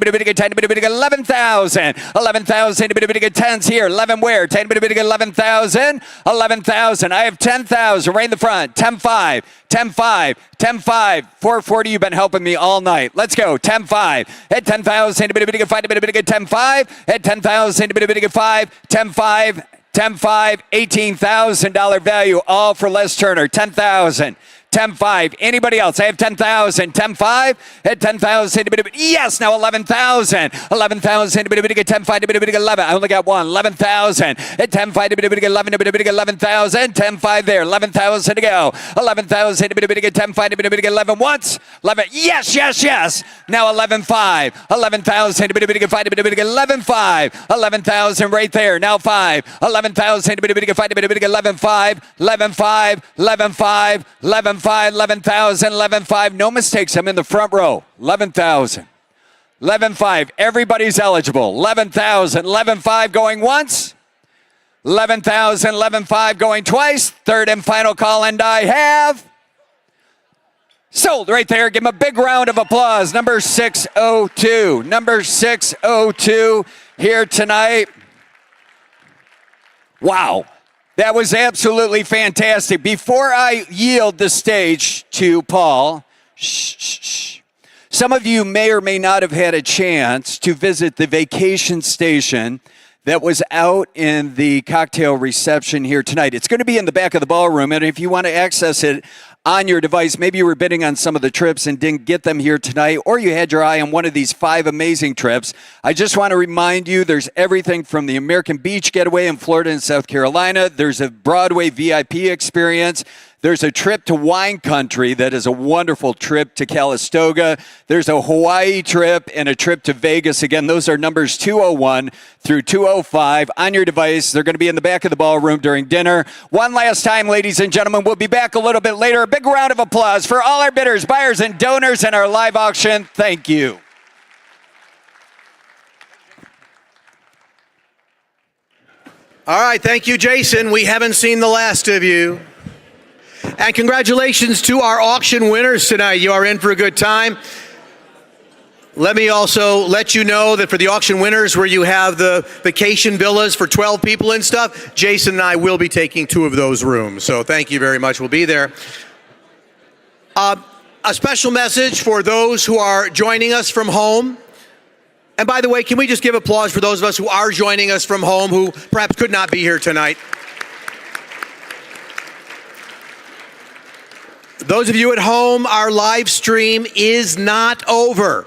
10, 11,000, 11,000, 10's here, 11 where? 10, 11,000, 11,000, I have 10,000 right in the front, 10,5, 10,5, 10,5, 440, you've been helping me all night. Let's go, 10,5, at 10,000, 10,5, at 10,000, 5, 10,5, 10,5, $18,000 value, all for Les Turner, 10,000. 10,5. Anybody else? I have 10,000. 10,5 at 10,000. Yes, now 11,000. 11,000. 10,5. 11. I only got one. 11,000 at 10,5. 11,000. 10,5 there. 11,000 to go. 11,000. 10,5. 11 once. 11. Yes, yes, yes. Now 11,5. 11,000. 11,5. 11,000 right there. Now 5. 11,000. 11,5. 11,5. 11,5. 11,5, 11,000, 11,5. No mistakes. I'm in the front row. 11,000. 11,5. Everybody's eligible. 11,000. 11,5 going once. 11,000. 11,5 going twice. Third and final call, and I have sold right there. Give him a big round of applause. Number 602. Number 602 here tonight. Wow. That was absolutely fantastic. Before I yield the stage to Paul, some of you may or may not have had a chance to visit the vacation station that was out in the cocktail reception here tonight. It's going to be in the back of the ballroom, and if you want to access it on your device, maybe you were bidding on some of the trips and didn't get them here tonight, or you had your eye on one of these 5 amazing trips. I just want to remind you, there's everything from the American Beach Getaway in Florida and South Carolina. There's a Broadway VIP experience. There's a trip to wine country that is a wonderful trip to Calistoga. There's a Hawaii trip and a trip to Vegas. Again, those are numbers 201 through 205 on your device. They're going to be in the back of the ballroom during dinner. One last time, ladies and gentlemen, we'll be back a little bit later. A big round of applause for all our bidders, buyers, and donors in our live auction. Thank you. All right, thank you, Jason. We haven't seen the last of you. And congratulations to our auction winners tonight. You are in for a good time. Let me also let you know that for the auction winners where you have the vacation villas for 12 people and stuff, Jason and I will be taking 2 of those rooms. So thank you very much. We'll be there. A special message for those who are joining us from home. And by the way, can we just give applause for those of us who are joining us from home who perhaps could not be here tonight? Those of you at home, our live stream is not over,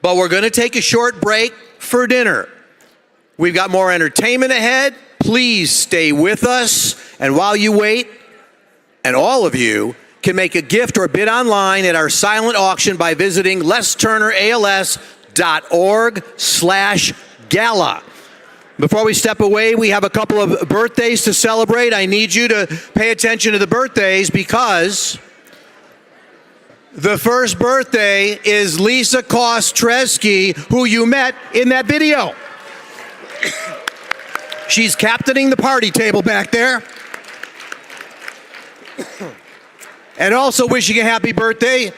but we're going to take a short break for dinner. We've got more entertainment ahead. Please stay with us. And while you wait, and all of you can make a gift or bid online at our silent auction by visiting lesturnерals.org/gala. Before we step away, we have a couple of birthdays to celebrate. I need you to pay attention to the birthdays because the first birthday is Lisa Kostreski, who you met in that video. She's captaining the party table back there. And also wishing a happy birthday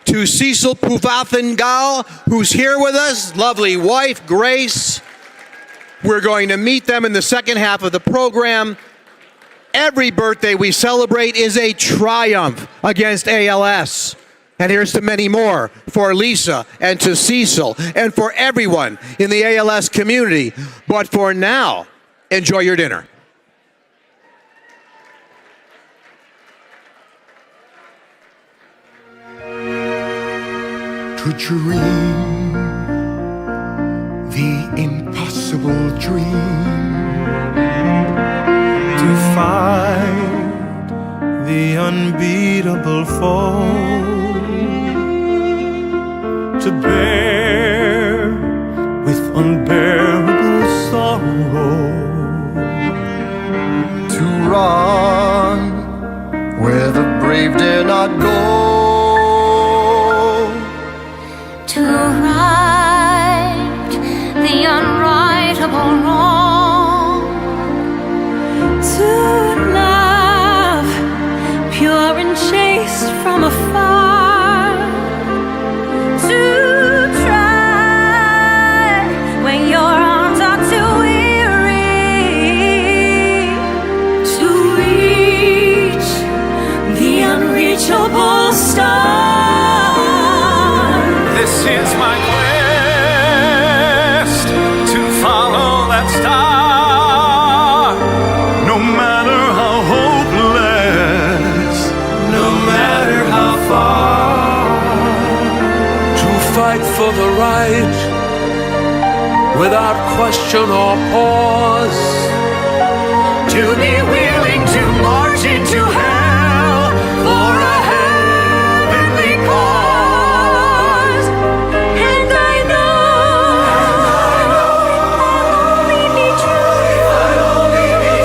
to Cecil Puvathengal, who's here with us. Lovely wife, Grace. We're going to meet them in the second half of the program. Every birthday we celebrate is a triumph against ALS. And here's to many more for Lisa and to Cecil and for everyone in the ALS community. But for now, enjoy your dinner. To dream the impossible dream, to fight the unbeatable foe, to bear with unbearable sorrow, to run where the brave dare not go, to right the unrightable wrong, to love pure and chaste from afar, to try when your arms are too weary, to reach the unreachable star. This is my quest, to follow that star. No matter how hopeless, no matter how far, to fight for the right without question or pause, to be willing to march into hell for a heavenly cause. And I know I'll only be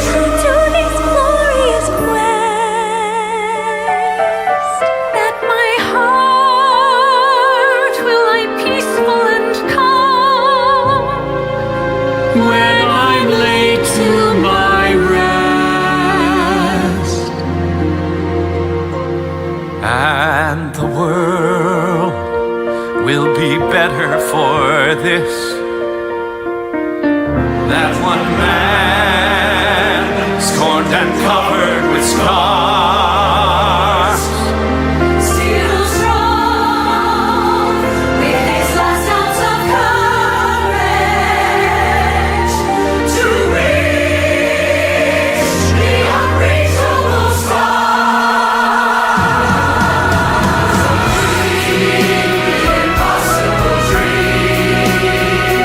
true to this glorious quest, that my heart will lie peaceful and calm when I'm laid to my rest. And the world will be better for this. That one man, scorned and covered with scars, Still strong, with his last ounce of courage, to reach the unreachable stars. Impossible dream,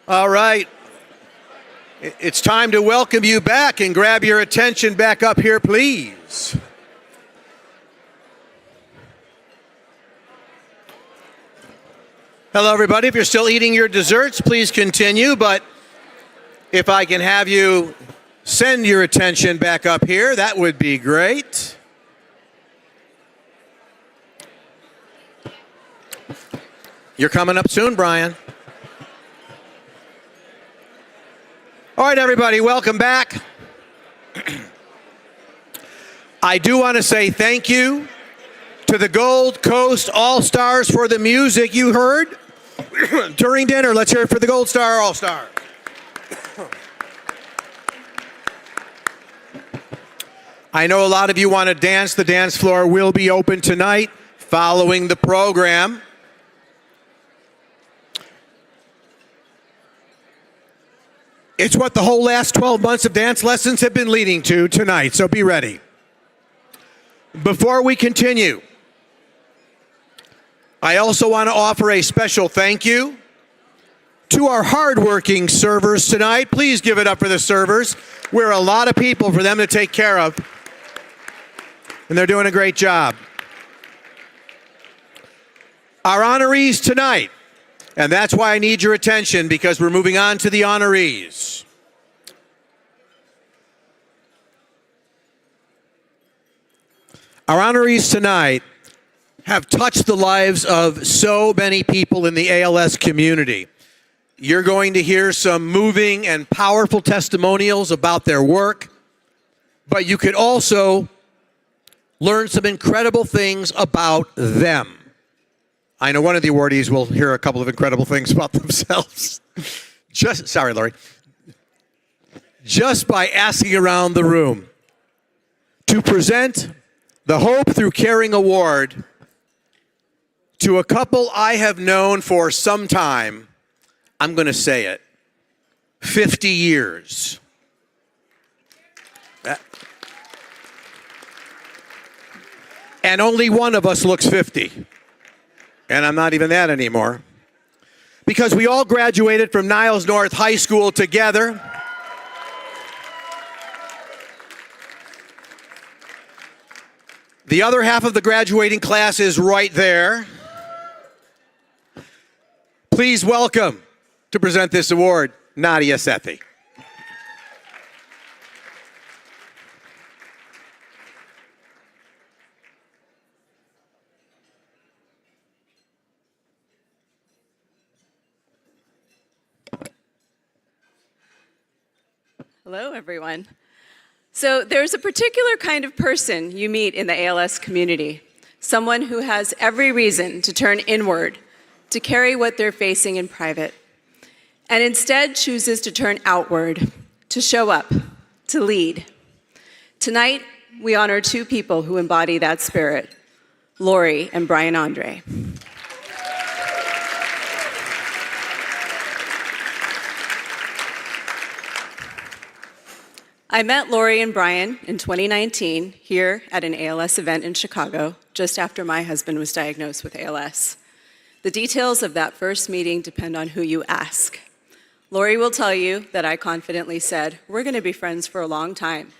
All right. It's time to welcome you back and grab your attention back up here, please. Hello, everybody. If you're still eating your desserts, please continue. But if I can have you send your attention back up here, that would be great. You're coming up soon, Brian. All right, everybody, welcome back. I do want to say thank you to the Gold Coast All-Stars for the music you heard during dinner. Let's hear it for the Gold Star All-Stars. I know a lot of you want to dance. The dance floor will be open tonight following the program. It's what the whole last 12 months of dance lessons have been leading to tonight, so be ready. Before we continue, I also want to offer a special thank you to our hardworking servers tonight. Please give it up for the servers. We're a lot of people for them to take care of, and they're doing a great job. Our honorees tonight, and that's why I need your attention, because we're moving on to the honorees. Our honorees tonight have touched the lives of so many people in the ALS community. You're going to hear some moving and powerful testimonials about their work, but you could also learn some incredible things about them. I know one of the awardees will hear a couple of incredible things about themselves. Sorry, Lori. Just by asking around the room. To present the Hope Through Caring Award to a couple I have known for some time, I'm going to say it, 50 years. And only one of us looks 50. And I'm not even that anymore. Because we all graduated from Niles North High School together. The other half of the graduating class is right there. Please welcome, to present this award, Nadia Sethi. Hello, everyone. So there's a particular kind of person you meet in the ALS community, someone who has every reason to turn inward, to carry what they're facing in private, and instead chooses to turn outward, to show up, to lead. Tonight, we honor two people who embody that spirit, Lori and Brian Andre. I met Lori and Brian in 2019 here at an ALS event in Chicago, just after my husband was diagnosed with ALS. The details of that first meeting depend on who you ask. Lori will tell you that I confidently said, "We're going to be friends for a long time."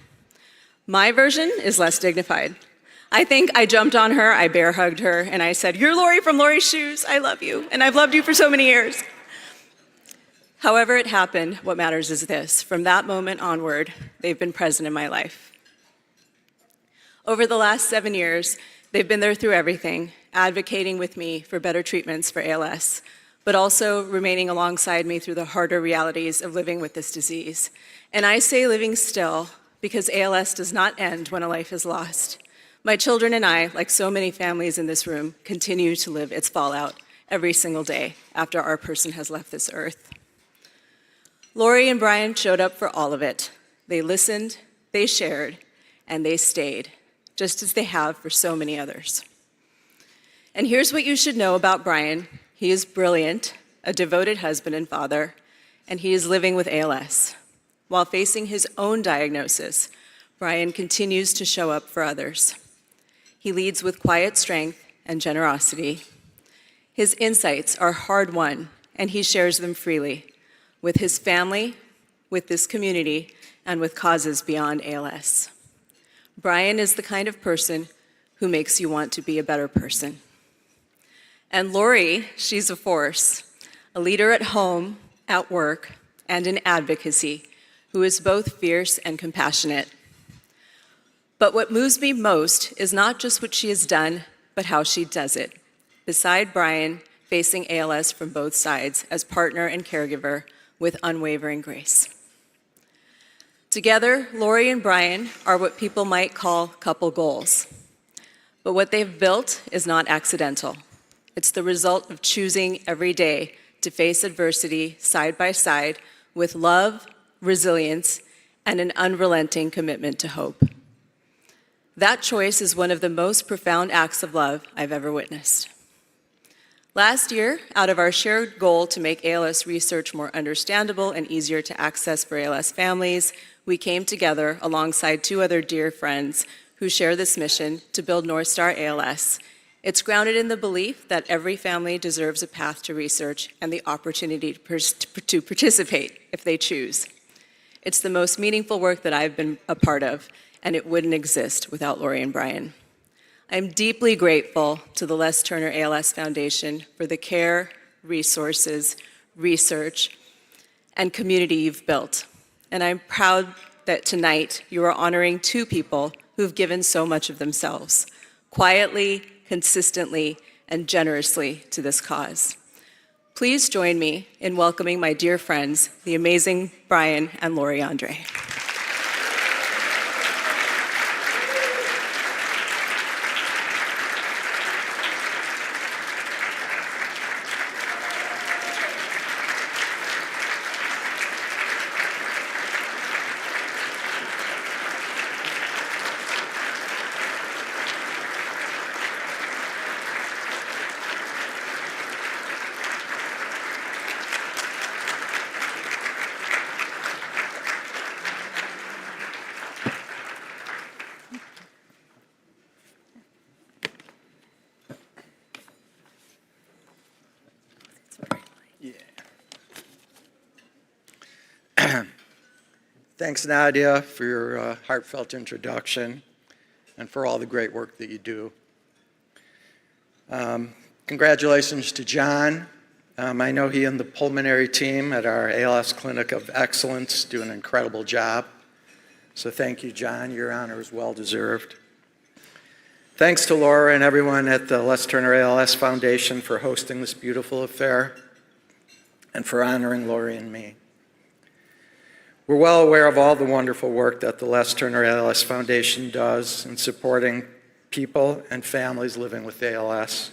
My version is less dignified. I think I jumped on her, I bear hugged her, and I said, "You're Lori from Lori's Shoes. I love you, and I've loved you for so many years." However it happened, what matters is this. From that moment onward, they've been present in my life. Over the last 7 years, they've been there through everything, advocating with me for better treatments for ALS, but also remaining alongside me through the harder realities of living with this disease. And I say living still because ALS does not end when a life is lost. My children and I, like so many families in this room, continue to live its fallout every single day after our person has left this earth. Lori and Brian showed up for all of it. They listened, they shared, and they stayed, just as they have for so many others. And here's what you should know about Brian. He is brilliant, a devoted husband and father, and he is living with ALS. While facing his own diagnosis, Brian continues to show up for others. He leads with quiet strength and generosity. His insights are hard-won, and he shares them freely, with his family, with this community, and with causes beyond ALS. Brian is the kind of person who makes you want to be a better person. And Lori, she's a force, a leader at home, at work, and in advocacy, who is both fierce and compassionate. But what moves me most is not just what she has done, but how she does it. Beside Brian, facing ALS from both sides as partner and caregiver with unwavering grace. Together, Lori and Brian are what people might call couple goals. But what they've built is not accidental. It's the result of choosing every day to face adversity side by side with love, resilience, and an unrelenting commitment to hope. That choice is one of the most profound acts of love I've ever witnessed. Last year, out of our shared goal to make ALS research more understandable and easier to access for ALS families, we came together alongside two other dear friends who share this mission to build North Star ALS. It's grounded in the belief that every family deserves a path to research and the opportunity to participate if they choose. It's the most meaningful work that I've been a part of, and it wouldn't exist without Lori and Brian. I'm deeply grateful to the Les Turner ALS Foundation for the care, resources, research, and community you've built. And I'm proud that tonight you are honoring two people who've given so much of themselves, quietly, consistently, and generously to this cause. Please join me in welcoming my dear friends, the amazing Brian and Lori Andre. Thanks, Nadia, for your heartfelt introduction and for all the great work that you do. Congratulations to John. I know he and the pulmonary team at our ALS Clinic of Excellence do an incredible job. So thank you, John. Your honor is well deserved. Thanks to Laura and everyone at the Les Turner ALS Foundation for hosting this beautiful affair and for honoring Lori and me. We're well aware of all the wonderful work that the Les Turner ALS Foundation does in supporting people and families living with ALS.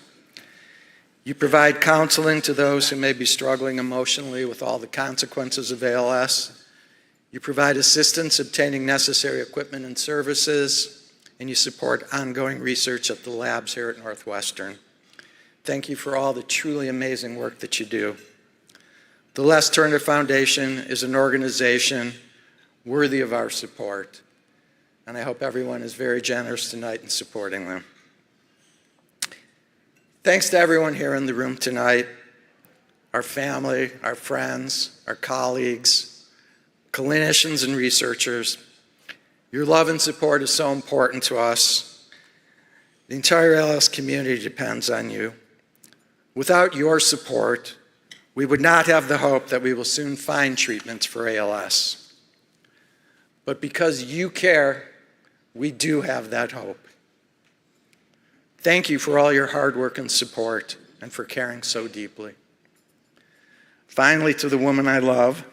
You provide counseling to those who may be struggling emotionally with all the consequences of ALS. You provide assistance obtaining necessary equipment and services, and you support ongoing research at the labs here at Northwestern. Thank you for all the truly amazing work that you do. The Les Turner Foundation is an organization worthy of our support, and I hope everyone is very generous tonight in supporting them. Thanks to everyone here in the room tonight, our family, our friends, our colleagues, clinicians and researchers. Your love and support is so important to us. The entire ALS community depends on you. Without your support, we would not have the hope that we will soon find treatments for ALS. But because you care, we do have that hope. Thank you for all your hard work and support and for caring so deeply. Finally, to the woman I love,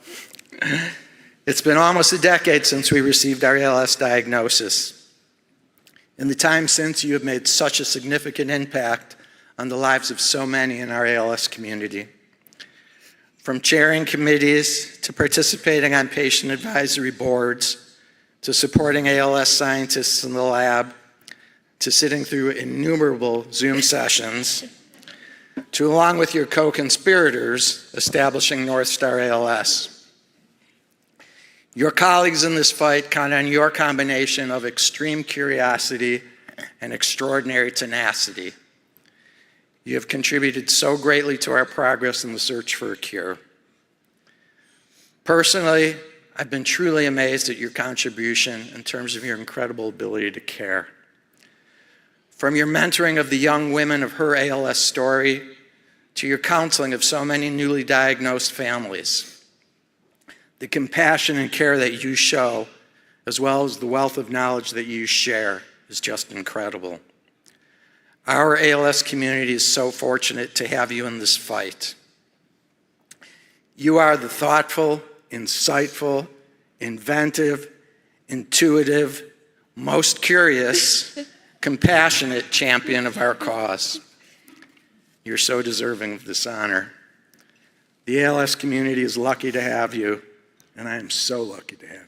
it's been almost a decade since we received our ALS diagnosis. In the time since, you have made such a significant impact on the lives of so many in our ALS community. From chairing committees, to participating on patient advisory boards, to supporting ALS scientists in the lab, to sitting through innumerable Zoom sessions, to, along with your co-conspirators, establishing North Star ALS. Your colleagues in this fight count on your combination of extreme curiosity and extraordinary tenacity. You have contributed so greatly to our progress in the search for a cure. Personally, I've been truly amazed at your contribution in terms of your incredible ability to care. From your mentoring of the young women of her ALS story to your counseling of so many newly diagnosed families, the compassion and care that you show, as well as the wealth of knowledge that you share, is just incredible. Our ALS community is so fortunate to have you in this fight. You are the thoughtful, insightful, inventive, intuitive, most curious, compassionate champion of our cause. You're so deserving of this honor. The ALS community is lucky to have you, and I am so lucky to have you.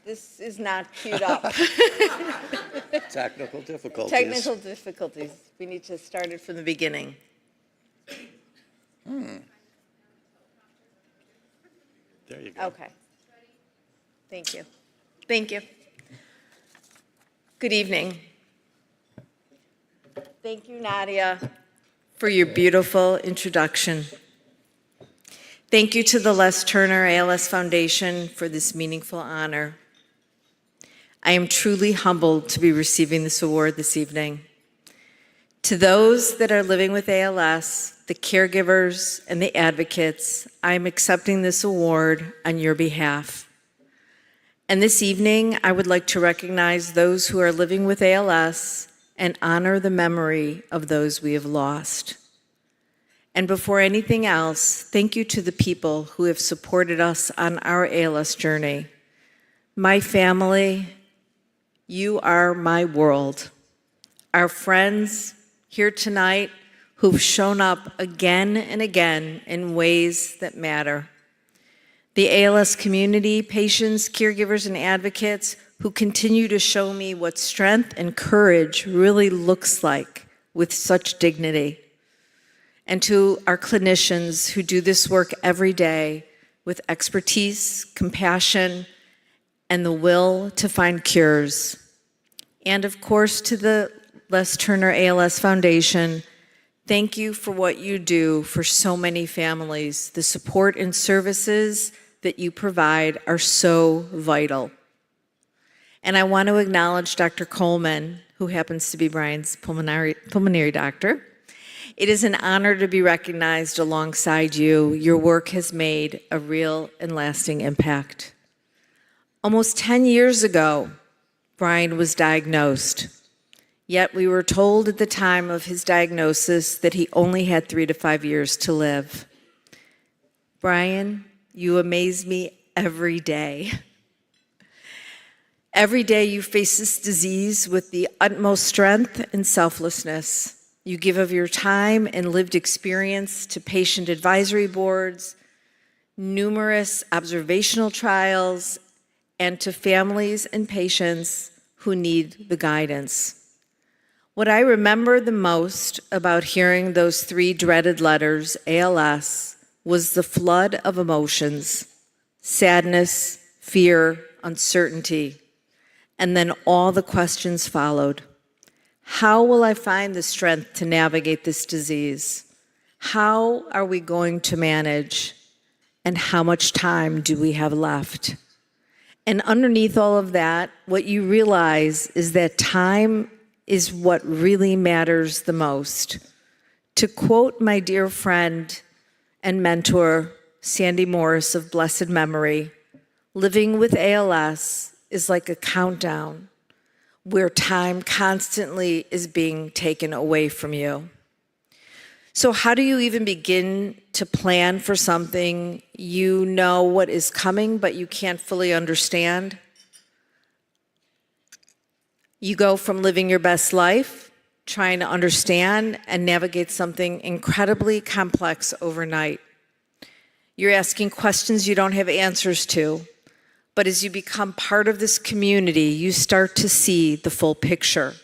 This is not queued up. Technical difficulties. Technical difficulties. We need to start it from the beginning. There you go. Okay. Thank you. Thank you. Good evening. Thank you, Nadia, for your beautiful introduction. Thank you to the Les Turner ALS Foundation for this meaningful honor. I am truly humbled to be receiving this award this evening. To those that are living with ALS, the caregivers, and the advocates, I am accepting this award on your behalf. And this evening, I would like to recognize those who are living with ALS and honor the memory of those we have lost. And before anything else, thank you to the people who have supported us on our ALS journey. My family, you are my world. Our friends here tonight who've shown up again and again in ways that matter. The ALS community, patients, caregivers, and advocates who continue to show me what strength and courage really looks like with such dignity. And to our clinicians who do this work every day with expertise, compassion, and the will to find cures. And of course, to the Les Turner ALS Foundation, thank you for what you do for so many families. The support and services that you provide are so vital. And I want to acknowledge Dr. Coleman, who happens to be Brian's pulmonary doctor. It is an honor to be recognized alongside you. Your work has made a real and lasting impact. Almost 10 years ago, Brian was diagnosed. Yet we were told at the time of his diagnosis that he only had 3 to 5 years to live. Brian, you amaze me every day. Every day you face this disease with the utmost strength and selflessness. You give of your time and lived experience to patient advisory boards, numerous observational trials, and to families and patients who need the guidance. What I remember the most about hearing those 3 dreaded letters, ALS, was the flood of emotions, sadness, fear, uncertainty, and then all the questions followed. How will I find the strength to navigate this disease? How are we going to manage? And how much time do we have left? And underneath all of that, what you realize is that time is what really matters the most. To quote my dear friend and mentor, Sandy Morris of blessed memory, living with ALS is like a countdown where time constantly is being taken away from you. So how do you even begin to plan for something you know what is coming, but you can't fully understand? You go from living your best life, trying to understand and navigate something incredibly complex overnight. You're asking questions you don't have answers to. But as you become part of this community, you start to see the full picture.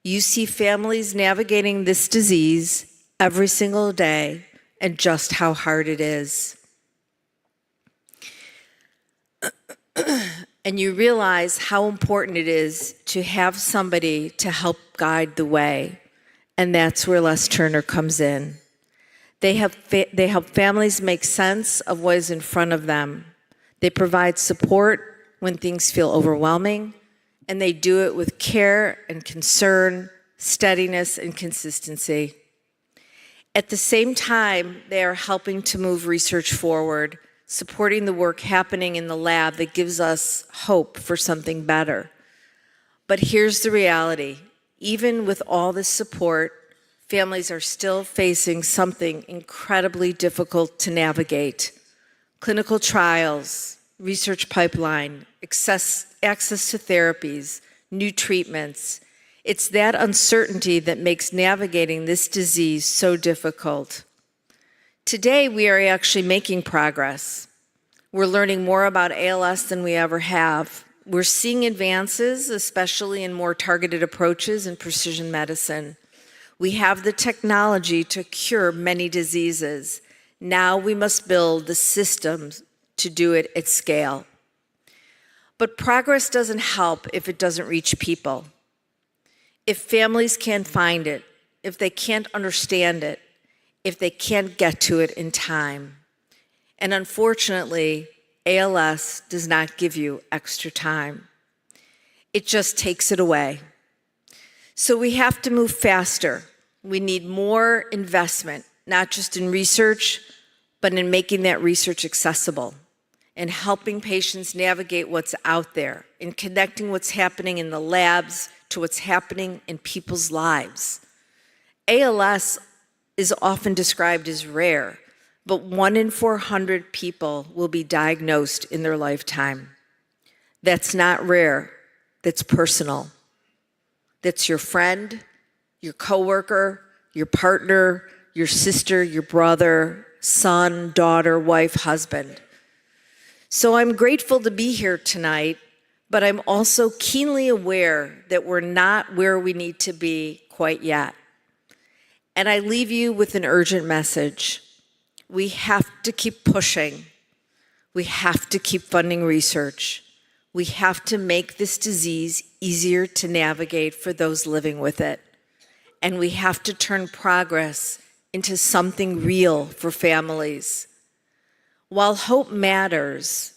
You see families navigating this disease every single day and just how hard it is. And you realize how important it is to have somebody to help guide the way. And that's where Les Turner comes in. They help families make sense of what is in front of them. They provide support when things feel overwhelming, and they do it with care and concern, steadiness and consistency. At the same time, they are helping to move research forward, supporting the work happening in the lab that gives us hope for something better. But here's the reality. Even with all this support, families are still facing something incredibly difficult to navigate. Clinical trials, research pipeline, access to therapies, new treatments. It's that uncertainty that makes navigating this disease so difficult. Today, we are actually making progress. We're learning more about ALS than we ever have. We're seeing advances, especially in more targeted approaches in precision medicine. We have the technology to cure many diseases. Now we must build the systems to do it at scale. But progress doesn't help if it doesn't reach people. If families can't find it, if they can't understand it, if they can't get to it in time. And unfortunately, ALS does not give you extra time. It just takes it away. So we have to move faster. We need more investment, not just in research, but in making that research accessible and helping patients navigate what's out there and connecting what's happening in the labs to what's happening in people's lives. ALS is often described as rare, but 1 in 400 people will be diagnosed in their lifetime. That's not rare, that's personal. That's your friend, your coworker, your partner, your sister, your brother, son, daughter, wife, husband. So I'm grateful to be here tonight, but I'm also keenly aware that we're not where we need to be quite yet. And I leave you with an urgent message. We have to keep pushing. We have to keep funding research. We have to make this disease easier to navigate for those living with it. And we have to turn progress into something real for families. While hope matters,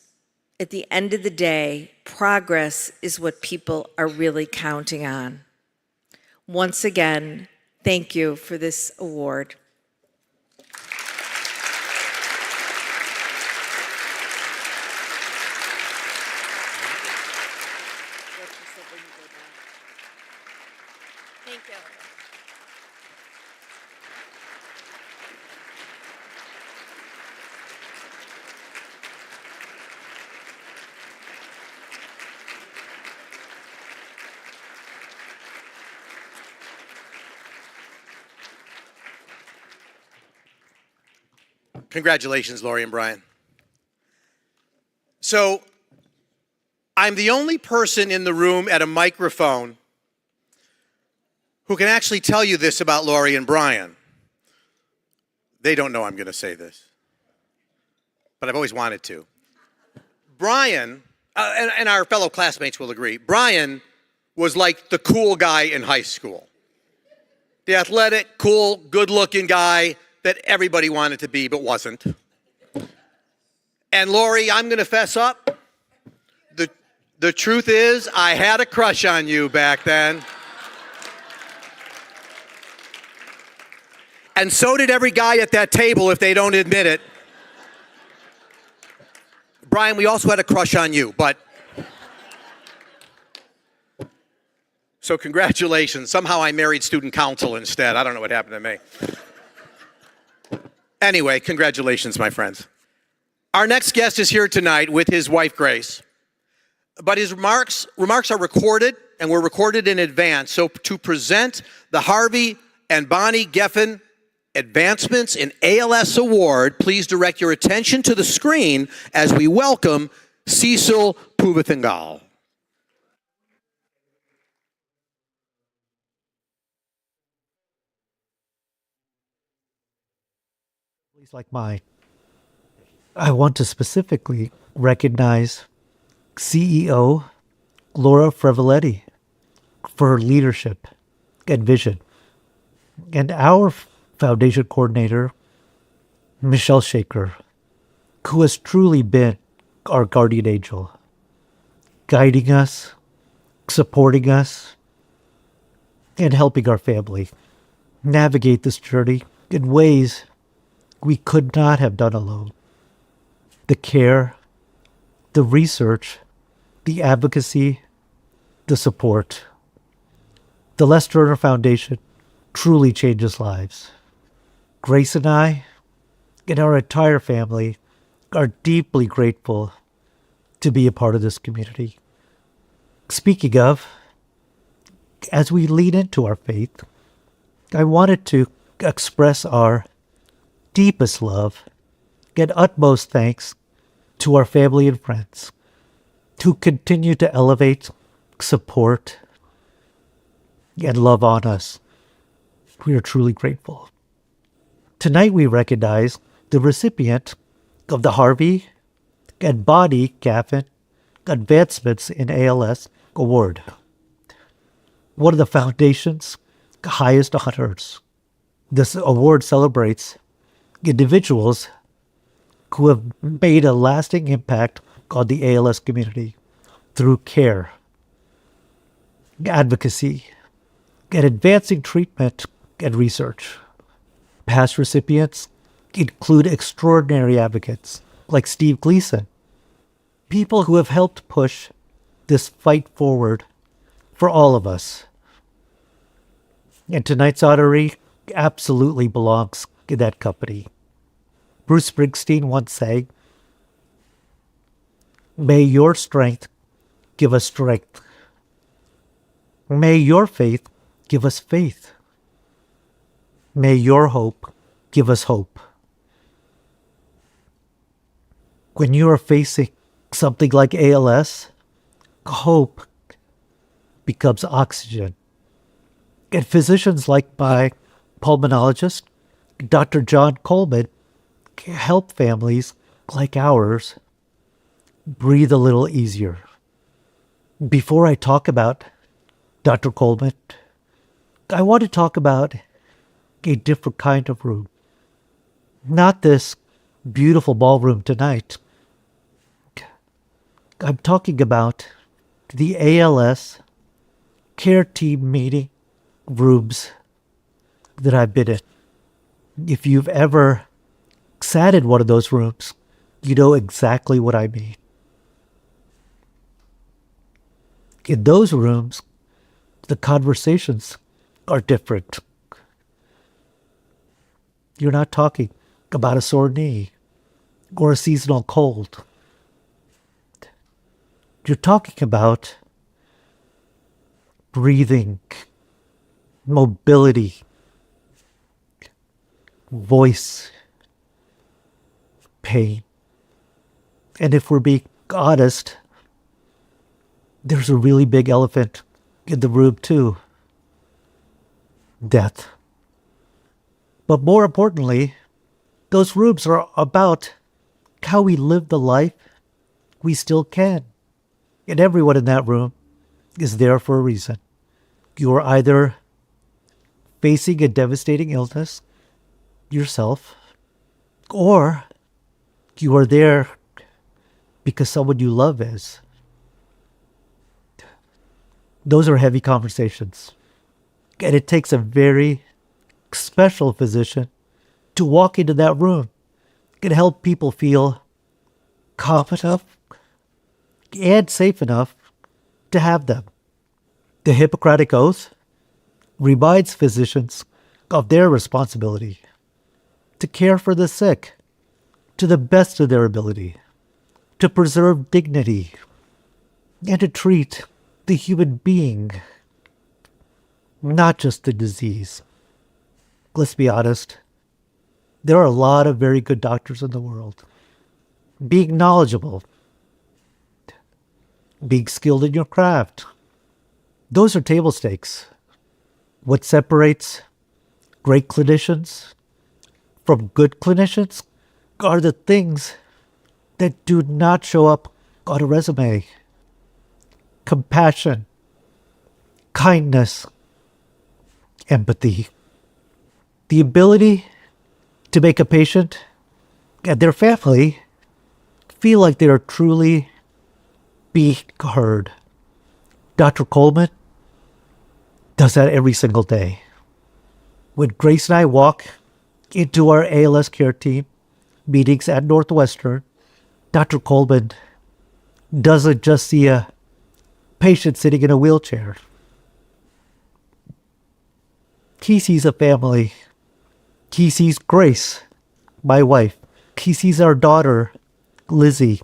at the end of the day, progress is what people are really counting on. Once again, thank you for this award. Thank you. Congratulations, Lori and Brian. So, I'm the only person in the room at a microphone who can actually tell you this about Lori and Brian. They don't know I'm going to say this, but I've always wanted to. Brian, and our fellow classmates will agree, Brian was like the cool guy in high school. The athletic, cool, good-looking guy that everybody wanted to be but wasn't. And Lori, I'm going to fess up. The truth is, I had a crush on you back then. And so did every guy at that table if they don't admit it. Brian, we also had a crush on you, but... So congratulations. Somehow I married student council instead. I don't know what happened to me. Anyway, congratulations, my friends. Our next guest is here tonight with his wife, Grace. But his remarks are recorded, and were recorded in advance. So to present the Harvey and Bonnie Geffen Advancements in ALS Award, please direct your attention to the screen as we welcome Cecil Puvathangal. like mine. I want to specifically recognize CEO Laura Frevaletti for her leadership and vision, and our foundation coordinator, Michelle Shaker, who has truly been our guardian angel, guiding us, supporting us, and helping our family navigate this journey in ways we could not have done alone. The care, the research, the advocacy, the support. The Les Turner Foundation truly changes lives. Grace and I, and our entire family, are deeply grateful to be a part of this community. Speaking of, as we lean into our faith, I wanted to express our deepest love and utmost thanks to our family and friends who continue to elevate, support, and love on us. We are truly grateful. Tonight we recognize the recipient of the Harvey and Bonnie Gaffin Advancements in ALS Award, one of the Foundation's highest honors. This award celebrates individuals who have made a lasting impact on the ALS community through care, advocacy, and advancing treatment and research. Past recipients include extraordinary advocates like Steve Gleason, people who have helped push this fight forward for all of us. And tonight's honoree absolutely belongs in that company. Bruce Springsteen once sang, "May your strength give us strength. May your faith give us faith. May your hope give us hope." When you are facing something like ALS, hope becomes oxygen. And physicians like my pulmonologist, Dr. John Coleman, help families like ours breathe a little easier. Before I talk about Dr. Coleman, I want to talk about a different kind of room. Not this beautiful ballroom tonight. I'm talking about the ALS care team meeting rooms that I've been in. If you've ever sat in one of those rooms, you know exactly what I mean. In those rooms, the conversations are different. You're not talking about a sore knee or a seasonal cold. You're talking about breathing, mobility, voice, pain. And if we're being honest, there's a really big elephant in the room too. Death. But more importantly, those rooms are about how we live the life we still can. And everyone in that room is there for a reason. You are either facing a devastating illness yourself, or you are there because someone you love is. Those are heavy conversations. And it takes a very special physician to walk into that room and help people feel calm enough and safe enough to have them. The Hippocratic Oath reminds physicians of their responsibility to care for the sick to the best of their ability, to preserve dignity, and to treat the human being, not just the disease. Let's be honest, there are a lot of very good doctors in the world. Being knowledgeable, being skilled in your craft, those are table stakes. What separates great clinicians from good clinicians are the things that do not show up on a resume. Compassion, kindness, empathy. The ability to make a patient and their family feel like they are truly being heard. Dr. Coleman does that every single day. When Grace and I walk into our ALS care team meetings at Northwestern, Dr. Coleman doesn't just see a patient sitting in a wheelchair. He sees a family. He sees Grace, my wife. He sees our daughter, Lizzie.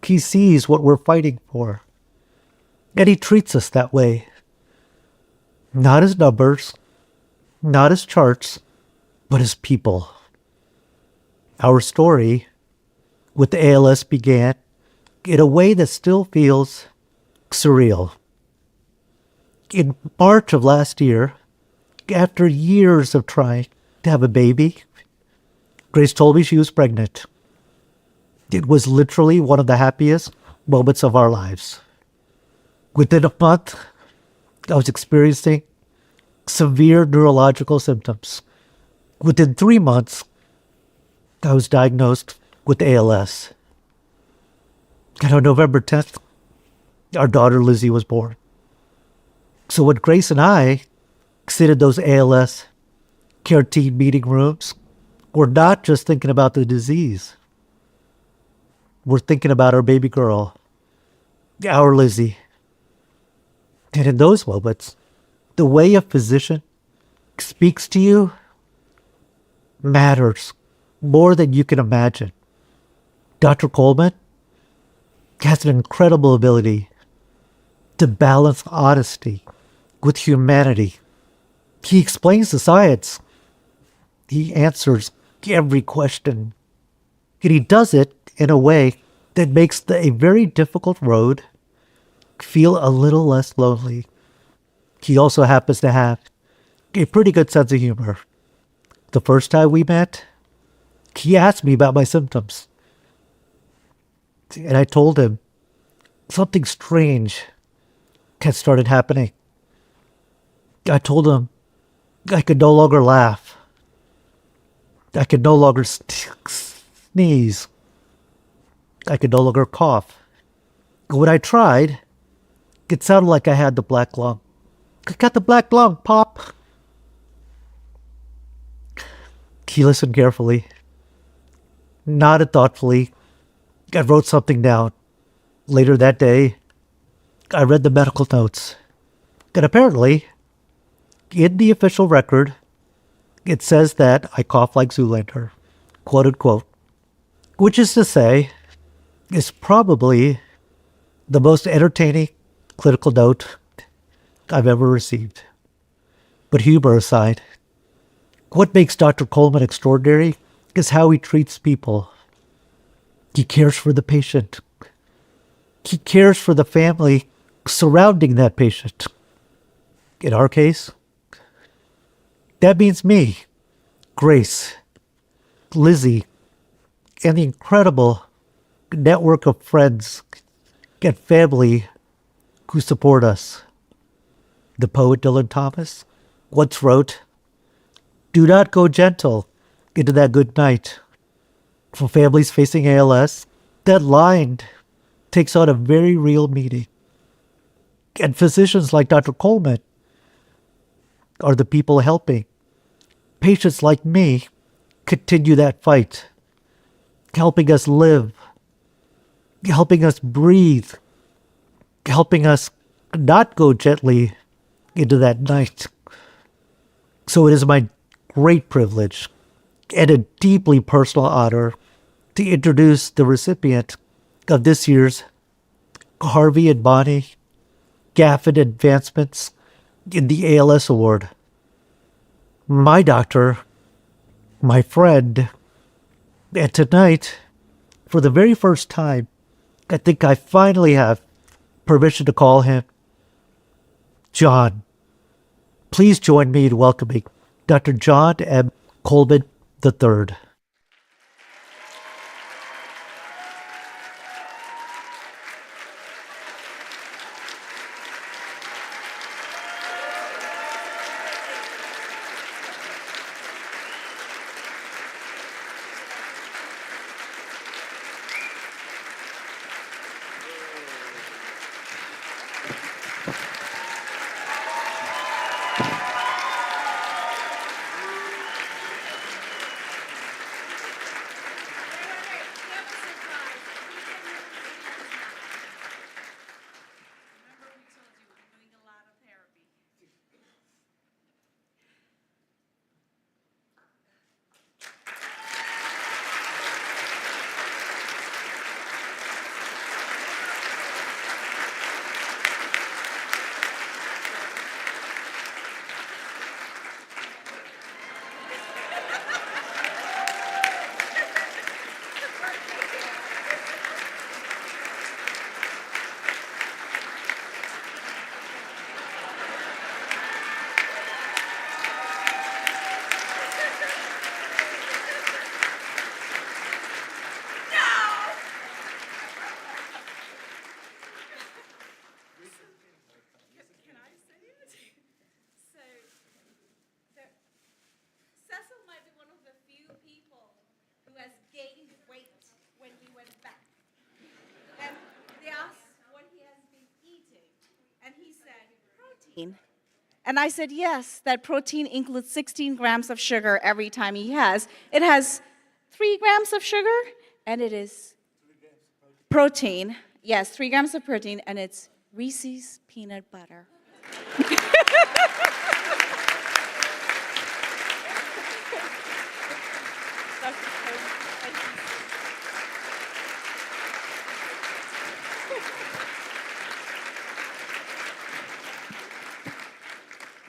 He sees what we're fighting for. And he treats us that way. Not as numbers, not as charts, but as people. Our story with the ALS began in a way that still feels surreal. In March of last year, after years of trying to have a baby, Grace told me she was pregnant. It was literally one of the happiest moments of our lives. Within a month, I was experiencing severe neurological symptoms. Within 3 months, I was diagnosed with ALS. And on November 10th, our daughter Lizzie was born. So when Grace and I sit in those ALS care team meeting rooms, we're not just thinking about the disease. We're thinking about our baby girl, our Lizzie. And in those moments, the way a physician speaks to you matters more than you can imagine. Dr. Coleman has an incredible ability to balance honesty with humanity. He explains the science. He answers every question. And he does it in a way that makes a very difficult road feel a little less lonely. He also happens to have a pretty good sense of humor. The first time we met, he asked me about my symptoms. And I told him something strange had started happening. I told him I could no longer laugh. I could no longer sneeze. I could no longer cough. When I tried, it sounded like I had the black lung. I got the black lung, Pop. He listened carefully, nodded thoughtfully, and wrote something down. Later that day, I read the medical notes. And apparently, in the official record, it says that I cough like Zoolander, quote unquote, which is to say, is probably the most entertaining clinical note I've ever received. But humor aside, what makes Dr. Coleman extraordinary is how he treats people. He cares for the patient. He cares for the family surrounding that patient. In our case, that means me, Grace, Lizzie, and the incredible network of friends and family who support us. The poet Dylan Thomas once wrote, "Do not go gentle into that good night." For families facing ALS, that line takes on a very real meaning. And physicians like Dr. Coleman are the people helping patients like me continue that fight, helping us live, helping us breathe, helping us not go gently into that night. So it is my great privilege and a deeply personal honor to introduce the recipient of this year's Harvey and Bonnie Gaffin Advancements in the ALS Award. My doctor, my friend, and tonight, for the very first time, I think I finally have permission to call him John. Please join me in welcoming Dr. John M. Colbert III. And I said, yes, that protein includes 16 grams of sugar every time he has. It has 3 grams of sugar, and it is protein. Yes, 3 grams of protein, and it's Reese's peanut butter.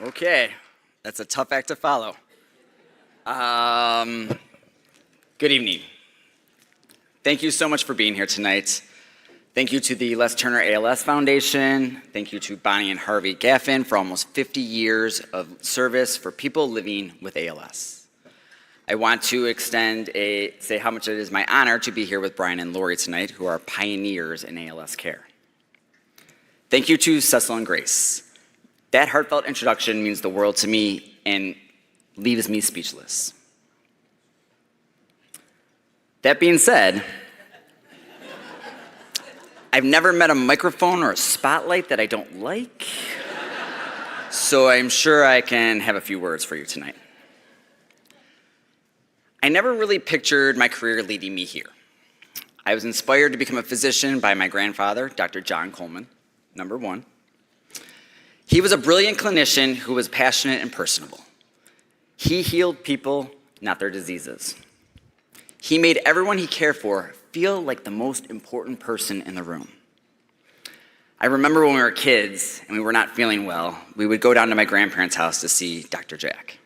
Okay, that's a tough act to follow. Good evening. Thank you so much for being here tonight. Thank you to the Les Turner ALS Foundation. Thank you to Bonnie and Harvey Gaffin for almost 50 years of service for people living with ALS. I want to say how much it is my honor to be here with Brian and Lori tonight, who are pioneers in ALS care. Thank you to Cecil and Grace. That heartfelt introduction means the world to me and leaves me speechless. That being said, I've never met a microphone or a spotlight that I don't like, so I'm sure I can have a few words for you tonight. I never really pictured my career leading me here. I was inspired to become a physician by my grandfather, Dr. John Coleman, number one. He was a brilliant clinician who was passionate and personable. He healed people, not their diseases. He made everyone he cared for feel like the most important person in the room. I remember when we were kids and we were not feeling well, we would go down to my grandparents' house to see Dr. Jack.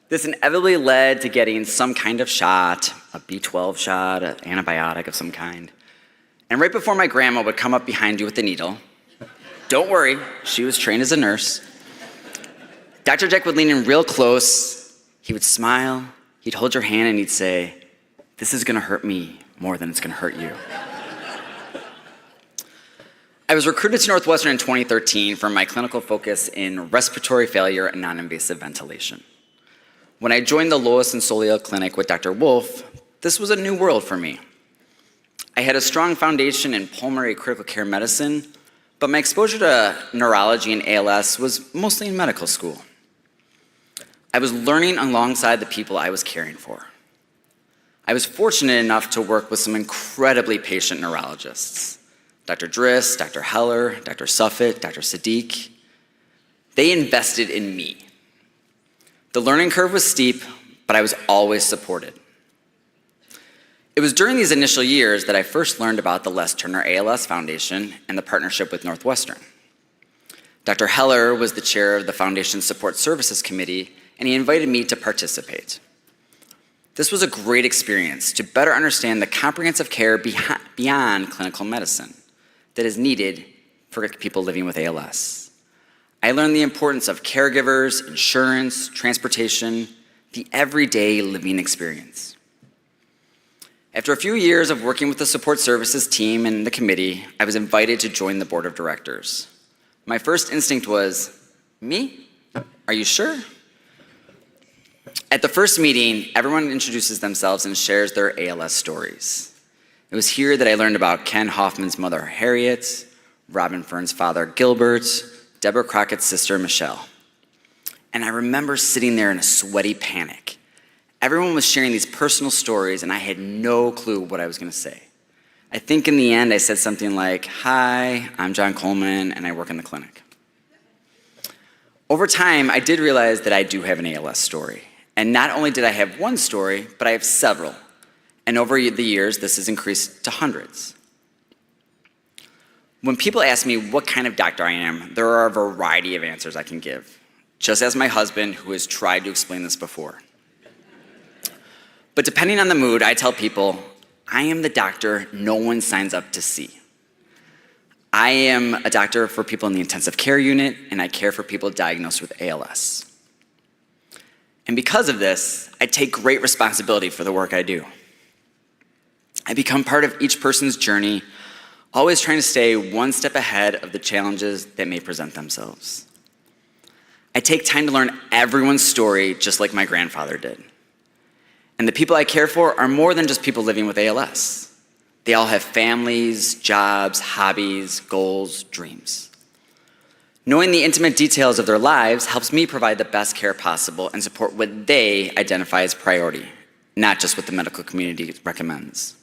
This inevitably led to getting some kind of shot, a B12 shot, an antibiotic of some kind. And right before my grandma would come up behind you with the needle, don't worry, she was trained as a nurse, Dr. Jack would lean in real close, he would smile, he'd hold your hand and he'd say, "This is gonna hurt me more than it's gonna hurt you." I was recruited to Northwestern in 2013 for my clinical focus in respiratory failure and non-invasive ventilation. When I joined the Lois and Solio Clinic with Dr. Wolf, this was a new world for me. I had a strong foundation in pulmonary critical care medicine, but my exposure to neurology and ALS was mostly in medical school. I was learning alongside the people I was caring for. I was fortunate enough to work with some incredibly patient neurologists. Dr. Driss, Dr. Heller, Dr. Suffit, Dr. Sadiq. They invested in me. The learning curve was steep, but I was always supported. It was during these initial years that I first learned about the Les Turner ALS Foundation and the partnership with Northwestern. Dr. Heller was the chair of the Foundation's Support Services Committee, and he invited me to participate. This was a great experience to better understand the comprehensive care beyond clinical medicine that is needed for people living with ALS. I learned the importance of caregivers, insurance, transportation, the everyday living experience. After a few years of working with the support services team and the committee, I was invited to join the board of directors. My first instinct was, me? Are you sure? At the first meeting, everyone introduces themselves and shares their ALS stories. It was here that I learned about Ken Hoffman's mother, Harriet, Robin Fern's father, Gilbert, Deborah Crockett's sister, Michelle. And I remember sitting there in a sweaty panic. Everyone was sharing these personal stories, and I had no clue what I was going to say. I think in the end, I said something like, "Hi, I'm John Coleman, and I work in the clinic." Over time, I did realize that I do have an ALS story. And not only did I have one story, but I have several. And over the years, this has increased to hundreds. When people ask me what kind of doctor I am, there are a variety of answers I can give, just as my husband, who has tried to explain this before. But depending on the mood, I tell people, I am the doctor no one signs up to see. I am a doctor for people in the intensive care unit, and I care for people diagnosed with ALS. And because of this, I take great responsibility for the work I do. I become part of each person's journey, always trying to stay one step ahead of the challenges that may present themselves. I take time to learn everyone's story just like my grandfather did. And the people I care for are more than just people living with ALS. They all have families, jobs, hobbies, goals, dreams. Knowing the intimate details of their lives helps me provide the best care possible and support what they identify as priority, not just what the medical community recommends.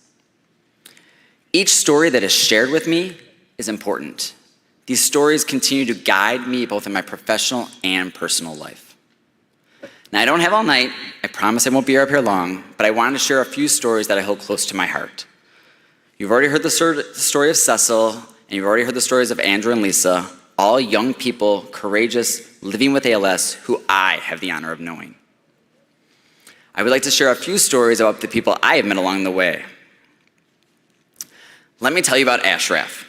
Each story that is shared with me is important. These stories continue to guide me both in my professional and personal life. Now, I don't have all night. I promise I won't be up here long, but I wanted to share a few stories that I hold close to my heart. You've already heard the story of Cecil, and you've already heard the stories of Andrew and Lisa, all young people, courageous, living with ALS, who I have the honor of knowing. I would like to share a few stories about the people I have met along the way. Let me tell you about Ashraf.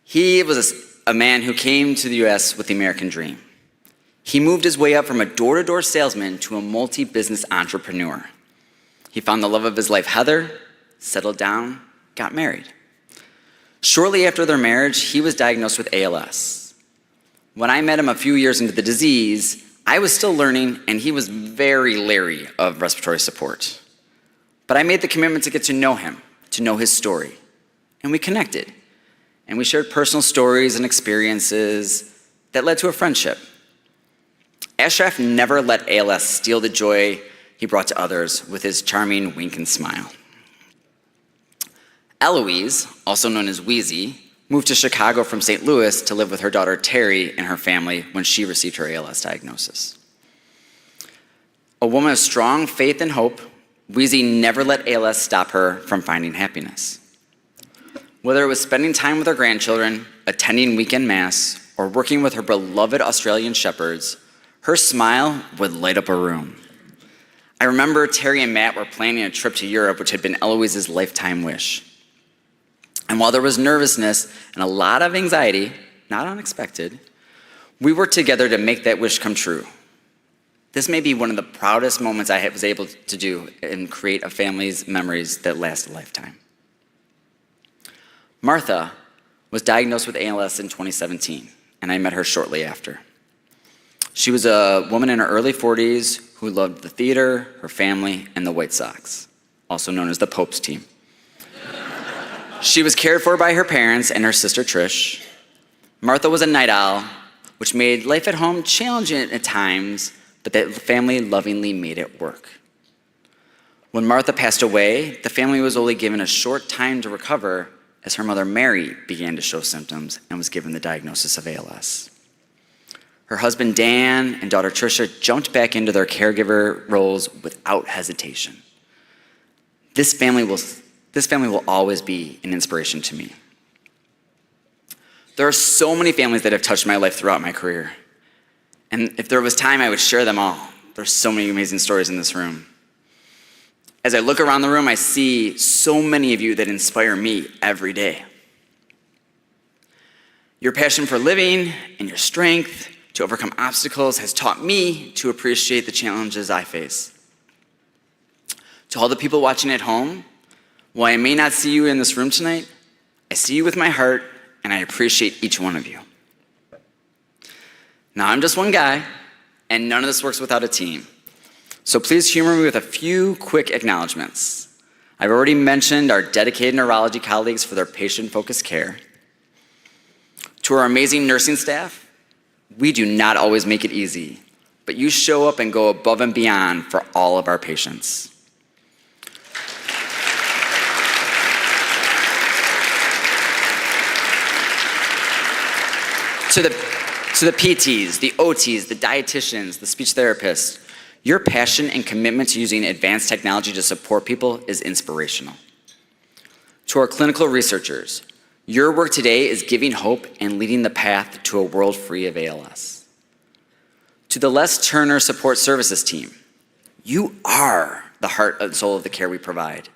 He was a man who came to the U.S. with the American dream. He moved his way up from a door-to-door salesman to a multi-business entrepreneur. He found the love of his life, Heather, settled down, got married. Shortly after their marriage, he was diagnosed with ALS. When I met him a few years into the disease, I was still learning, and he was very leery of respiratory support. But I made the commitment to get to know him, to know his story. And we connected. And we shared personal stories and experiences that led to a friendship. Ashraf never let ALS steal the joy he brought to others with his charming wink and smile. Eloise, also known as Wheezy, moved to Chicago from St. Louis to live with her daughter Terry and her family when she received her ALS diagnosis. A woman of strong faith and hope, Wheezy never let ALS stop her from finding happiness. Whether it was spending time with her grandchildren, attending weekend mass, or working with her beloved Australian shepherds, her smile would light up a room. I remember Terry and Matt were planning a trip to Europe, which had been Eloise's lifetime wish. And while there was nervousness and a lot of anxiety, not unexpected, we worked together to make that wish come true. This may be one of the proudest moments I was able to do and create a family's memories that last a lifetime. Martha was diagnosed with ALS in 2017, and I met her shortly after. She was a woman in her early 40s who loved the theater, her family, and the White Sox, also known as the Pope's team. She was cared for by her parents and her sister Trish. Martha was a night owl, which made life at home challenging at times, but that family lovingly made it work. When Martha passed away, the family was only given a short time to recover as her mother Mary began to show symptoms and was given the diagnosis of ALS. Her husband Dan and daughter Tricia jumped back into their caregiver roles without hesitation. This family will always be an inspiration to me. There are so many families that have touched my life throughout my career. And if there was time, I would share them all. There's so many amazing stories in this room. As I look around the room, I see so many of you that inspire me every day. Your passion for living and your strength, to overcome obstacles has taught me to appreciate the challenges I face. To all the people watching at home, while I may not see you in this room tonight, I see you with my heart, and I appreciate each one of you. Now, I'm just one guy, and none of this works without a team. So please humor me with a few quick acknowledgments. I've already mentioned our dedicated neurology colleagues for their patient-focused care. To our amazing nursing staff, we do not always make it easy, but you show up and go above and beyond for all of our patients. To the PTs, the OTs, the dietitians, the speech therapists, your passion and commitment to using advanced technology to support people is inspirational. To our clinical researchers, your work today is giving hope and leading the path to a world free of ALS. To the Les Turner Support Services team, you are the heart and soul of the care we provide.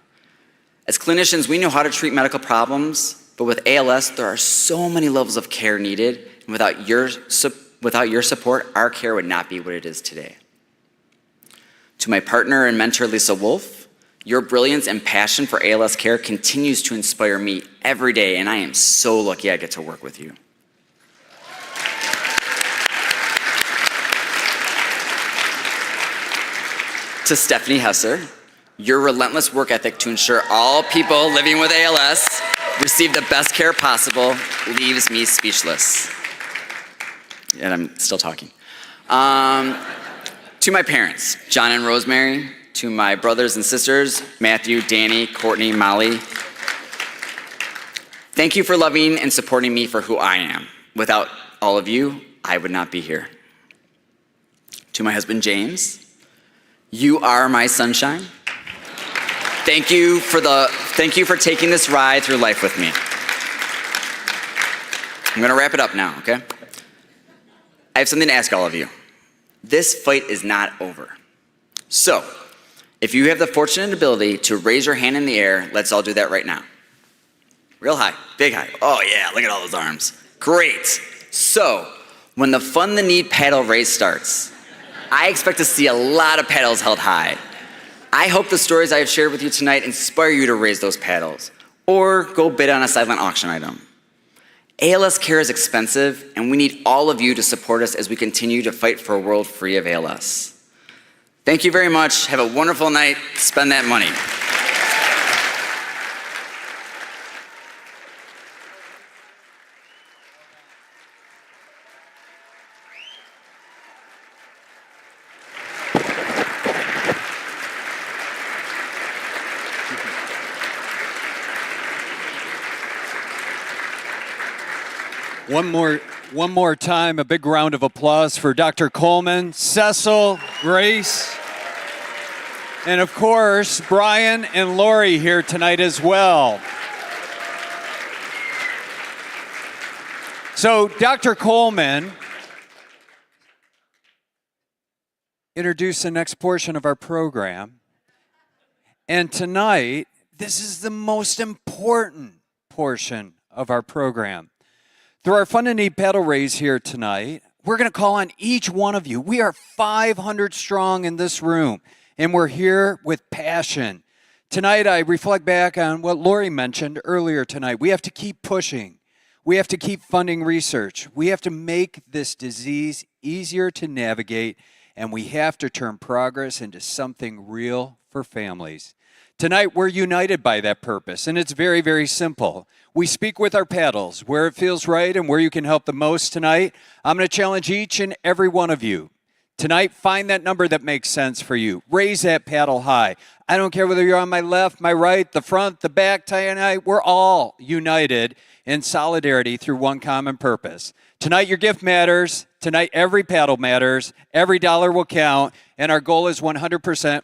As clinicians, we know how to treat medical problems, but with ALS, there are so many levels of care needed, and without your support, our care would not be what it is today. To my partner and mentor, Lisa Wolf, your brilliance and passion for ALS care continues to inspire me every day, and I am so lucky I get to work with you. To Stephanie Hesser, your relentless work ethic to ensure all people living with ALS receive the best care possible leaves me speechless. And I'm still talking. To my parents, John and Rosemary, to my brothers and sisters, Matthew, Danny, Courtney, Molly, thank you for loving and supporting me for who I am. Without all of you, I would not be here. To my husband, James, you are my sunshine. Thank you for taking this ride through life with me. I'm gonna wrap it up now, okay? I have something to ask all of you. This fight is not over. So, if you have the fortunate ability to raise your hand in the air, let's all do that right now. Real high, big high. Oh yeah, look at all those arms. Great. So, when the Fund the Need paddle race starts, I expect to see a lot of paddles held high. I hope the stories I have shared with you tonight inspire you to raise those paddles, or go bid on a silent auction item. ALS care is expensive, and we need all of you to support us as we continue to fight for a world free of ALS. Thank you very much. Have a wonderful night. Spend that money. One more time, a big round of applause for Dr. Coleman, Cecil, Grace, and of course, Brian and Lori here tonight as well. So, Dr. Coleman introduced the next portion of our program. And tonight, this is the most important portion of our program. Through our Fund and Need paddle raise here tonight, we're going to call on each one of you. We are 500 strong in this room, and we're here with passion. Tonight, I reflect back on what Lori mentioned earlier tonight. We have to keep pushing. We have to keep funding research. We have to make this disease easier to navigate, and we have to turn progress into something real for families. Tonight, we're united by that purpose, and it's very, very simple. We speak with our paddles, where it feels right and where you can help the most tonight. I'm going to challenge each and every one of you. Tonight, find that number that makes sense for you. Raise that paddle high. I don't care whether you're on my left, my right, the front, the back, tonight. We're all united in solidarity through one common purpose. Tonight, your gift matters. Tonight, every paddle matters. Every dollar will count, and our goal is 100%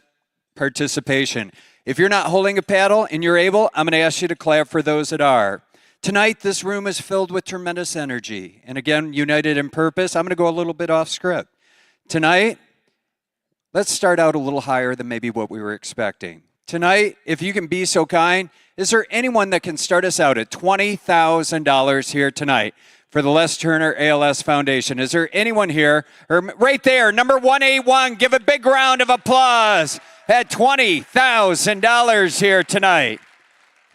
participation. If you're not holding a paddle and you're able, I'm going to ask you to clap for those that are. Tonight, this room is filled with tremendous energy. And again, united in purpose. I'm going to go a little bit off script. Tonight, let's start out a little higher than maybe what we were expecting. Tonight, if you can be so kind, is there anyone that can start us out at $20,000 here tonight for the Les Turner ALS Foundation. Is there anyone here, or right there, number 181, give a big round of applause at $20,000 here tonight.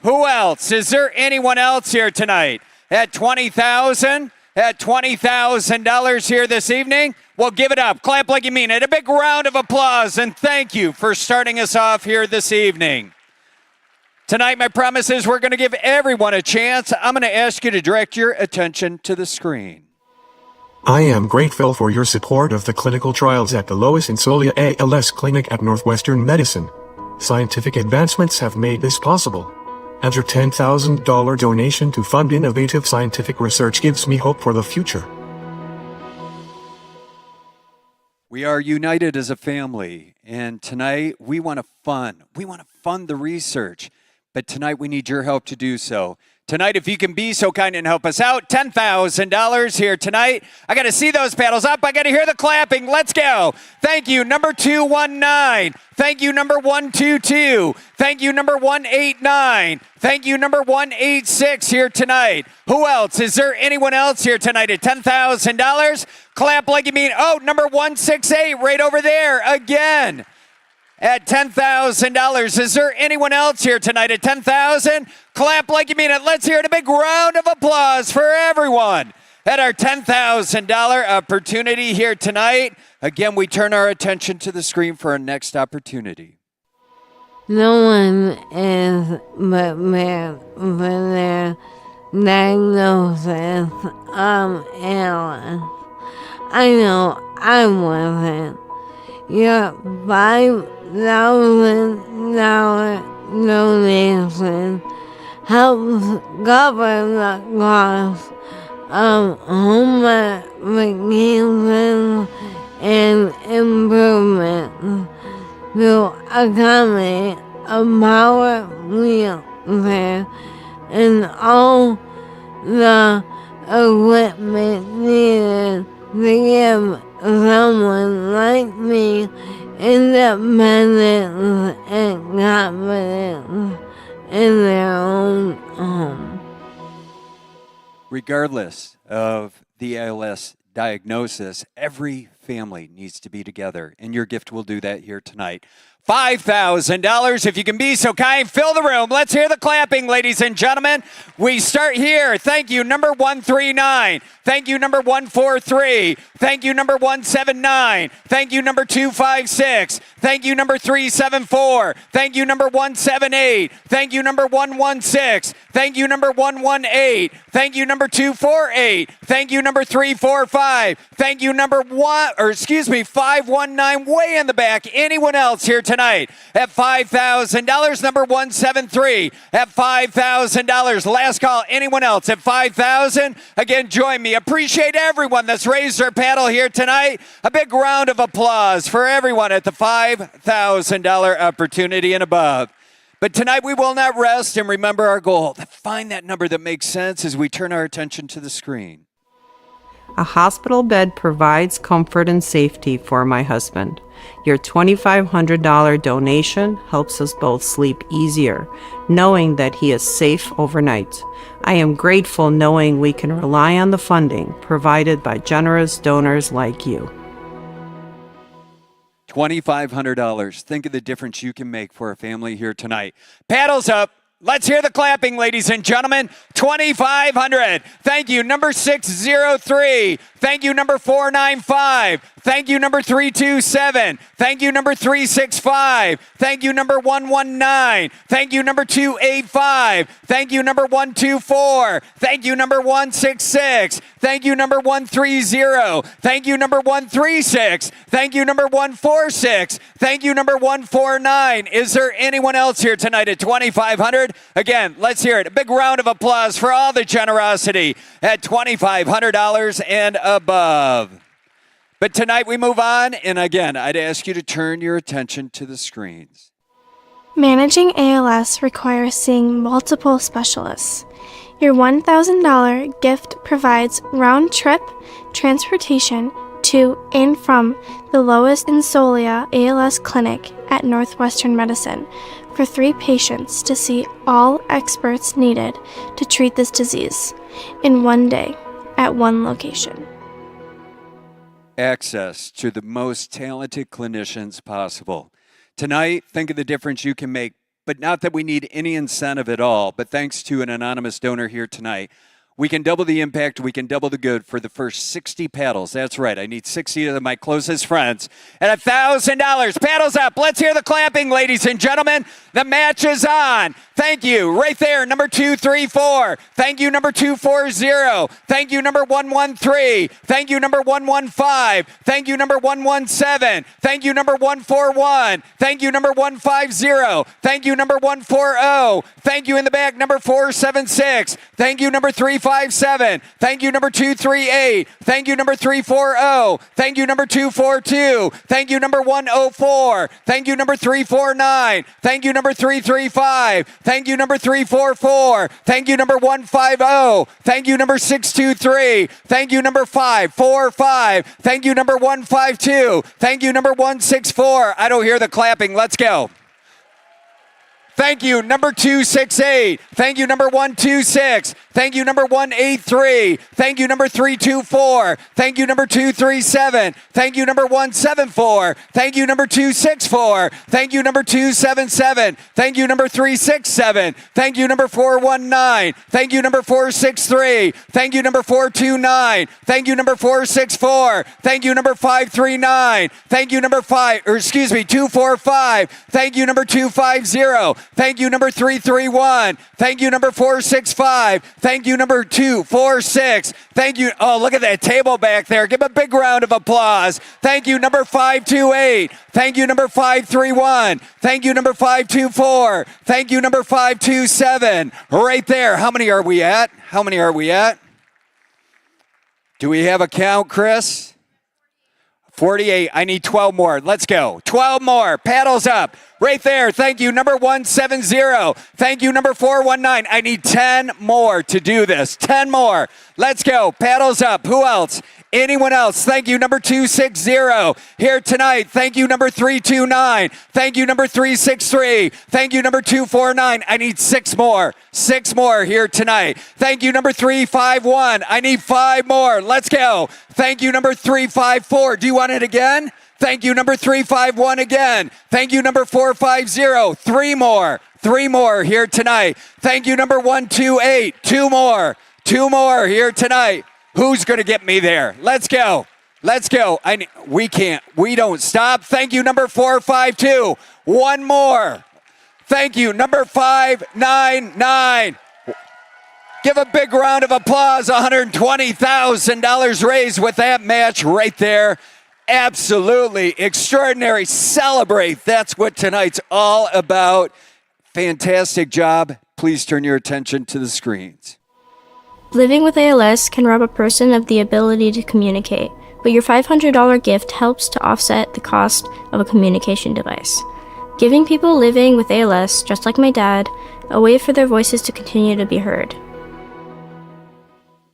Who else? Is there anyone else here tonight at $20,000? At $20,000 here this evening? Well, give it up. Clap like you mean it. A big round of applause, and thank you for starting us off here this evening. Tonight, my promise is we're going to give everyone a chance. I'm going to ask you to direct your attention to the screen. I am grateful for your support of the clinical trials at the Lois and Solia ALS Clinic at Northwestern Medicine. Scientific advancements have made this possible. And your $10,000 donation to fund innovative scientific research gives me hope for the future. We are united as a family, and tonight we want to fund. We want to fund the research, but tonight we need your help to do so. Tonight, if you can be so kind and help us out, $10,000 here tonight. I got to see those paddles up. I got to hear the clapping. Let's go. Thank you, number 219. Thank you, number 122. Thank you, number 189. Thank you, number 186 here tonight. Who else? Is there anyone else here tonight at $10,000? Clap like you mean, oh, number 168 right over there again. At $10,000. Is there anyone else here tonight at $10,000? Clap like you mean it. Let's hear it. A big round of applause for everyone at our $10,000 opportunity here tonight. Again, we turn our attention to the screen for our next opportunity. No one is prepared for their diagnosis of ALS. I know I wasn't. Your $5,000 donation helps cover the cost of home vacations and improvements to accommodate a power wheelchair and all the equipment needed to give someone like me independence and confidence in their own home. Regardless of the ALS diagnosis, every family needs to be together, and your gift will do that here tonight. $5,000, if you can be so kind, fill the room. Let's hear the clapping, ladies and gentlemen. We start here. Thank you, number 139. Thank you, number 143. Thank you, number 179. Thank you, number 256. Thank you, number 374. Thank you, number 178. Thank you, number 116. Thank you, number 118. Thank you, number 248. Thank you, number 345. Thank you, number 519, way in the back. Anyone else here tonight at $5,000? Number 173 at $5,000. Last call. Anyone else at $5,000? Again, join me. Appreciate everyone that's raised their paddle here tonight. A big round of applause for everyone at the $5,000 opportunity and above. But tonight we will not rest and remember our goal. Find that number that makes sense as we turn our attention to the screen. A hospital bed provides comfort and safety for my husband. Your $2,500 donation helps us both sleep easier, knowing that he is safe overnight. I am grateful knowing we can rely on the funding provided by generous donors like you. $2,500. Think of the difference you can make for a family here tonight. Paddles up. Let's hear the clapping, ladies and gentlemen. $2,500. Thank you, number 603. Thank you, number 495. Thank you, number 327. Thank you, number 365. Thank you, number 119. Thank you, number 285. Thank you, number 124. Thank you, number 166. Thank you, number 130. Thank you, number 136. Thank you, number 146. Thank you, number 149. Is there anyone else here tonight at $2,500? Again, let's hear it. A big round of applause for all the generosity at $2,500 and above. But tonight we move on, and again, I'd ask you to turn your attention to the screens. Managing ALS requires seeing multiple specialists. Your $1,000 gift provides round-trip transportation to and from the Lois and Solia ALS Clinic at Northwestern Medicine for 3 patients to see all experts needed to treat this disease in one day. at one location. Access to the most talented clinicians possible. Tonight, think of the difference you can make, but not that we need any incentive at all, but thanks to an anonymous donor here tonight, we can double the impact, we can double the good for the first 60 paddles. That's right, I need 60 of my closest friends at $1,000. Paddles up, let's hear the clapping, ladies and gentlemen. The match is on. Thank you, right there, number 234. Thank you, number 240. Thank you, number 113. Thank you, number 115. Thank you, number 117. Thank you, number 141. Thank you, number 150. Thank you, number 140. Thank you in the back, number 476. Thank you, number 357. Thank you, number 238. Thank you, number 340. Thank you, number 242. Thank you, number 104. Thank you, number 349. Thank you, number 335. Thank you, number 344. Thank you, number 150. Thank you, number 623. Thank you, number 545. Thank you, number 152. Thank you, number 164. I don't hear the clapping. Let's go. Thank you, number 268. Thank you, number 126. Thank you, number 183. Thank you, number 324. Thank you, number 237. Thank you, number 174. Thank you, number 264. Thank you, number 277. Thank you, number 367. Thank you, number 419. Thank you, number 463. Thank you, number 429. Thank you, number 464. Thank you, number 539. Thank you, number 245. Thank you, number 250. Thank you, number 331. Thank you, number 465. Thank you, number 246. Thank you. Oh, look at that table back there. Give a big round of applause. Thank you, number 528. Thank you, number 531. Thank you, number 524. Thank you, number 527. Right there. How many are we at? How many are we at? Do we have a count, Chris? 48. I need 12 more. Let's go. 12 more. Paddles up. Right there. Thank you. Number 170. Thank you. Number 419. I need 10 more to do this. 10 more. Let's go. Paddles up. Who else? Anyone else? Thank you. Number 260. Here tonight. Thank you. Number 329. Thank you. Number 363. Thank you. Number 249. I need 6 more. 6 more here tonight. Thank you. Number 351. I need 5 more. Let's go. Thank you. Number 354. Do you want it again? Thank you, number 351 again. Thank you, number 450. 3 more. 3 more here tonight. Thank you, number 128. 2 more. 2 more here tonight. Who's going to get me there? Let's go. Let's go. We don't stop. Thank you, number 452. 1 more. Thank you, number 599. Give a big round of applause. $120,000 raised with that match right there. Absolutely extraordinary. Celebrate. That's what tonight's all about. Fantastic job. Please turn your attention to the screens. Living with ALS can rob a person of the ability to communicate, but your $500 gift helps to offset the cost of a communication device, giving people living with ALS, just like my dad, a way for their voices to continue to be heard.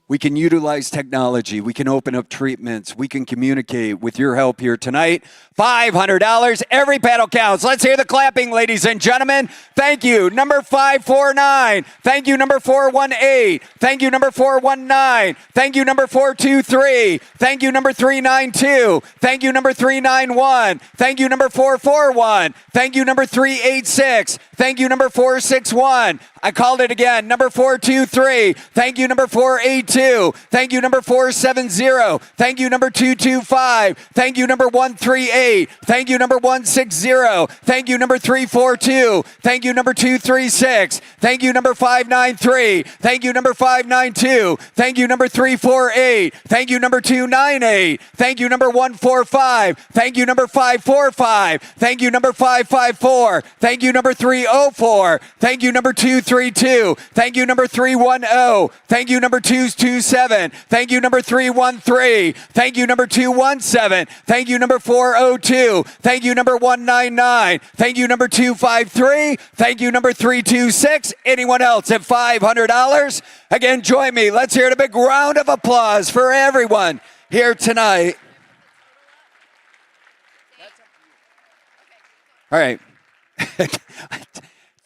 We can utilize technology. We can open up treatments. We can communicate with your help here tonight. $500. Every paddle counts. Let's hear the clapping, ladies and gentlemen. Thank you. Number 549. Thank you, number 418. Thank you, number 419. Thank you, number 423. Thank you, number 392. Thank you, number 391. Thank you, number 441. Thank you, number 386. Thank you, number 461. I called it again. Number 423. Thank you, number 482. Thank you, number 470. Thank you, number 225. Thank you, number 138. Thank you, number 160. Thank you, number 342. Thank you, number 236. Thank you, number 593. Thank you, number 592. Thank you, number 348. Thank you, number 298. Thank you, number 145. Thank you, number 545. Thank you, number 554. Thank you, number 304. Thank you, number 232. Thank you, number 310. Thank you, number 227. Thank you, number 313. Thank you, number 217. Thank you, number 402. Thank you, number 199. Thank you, number 253. Thank you, number 326. Anyone else at $500? Again, join me. Let's hear a big round of applause for everyone here tonight. All right.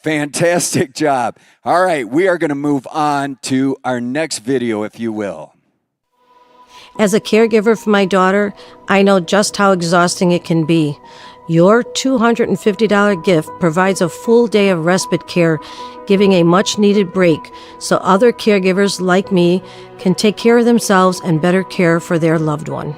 Fantastic job. All right, we are going to move on to our next video, if you will. As a caregiver for my daughter, I know just how exhausting it can be. Your $250 gift provides a full day of respite care, giving a much-needed break so other caregivers like me can take care of themselves and better care for their loved one.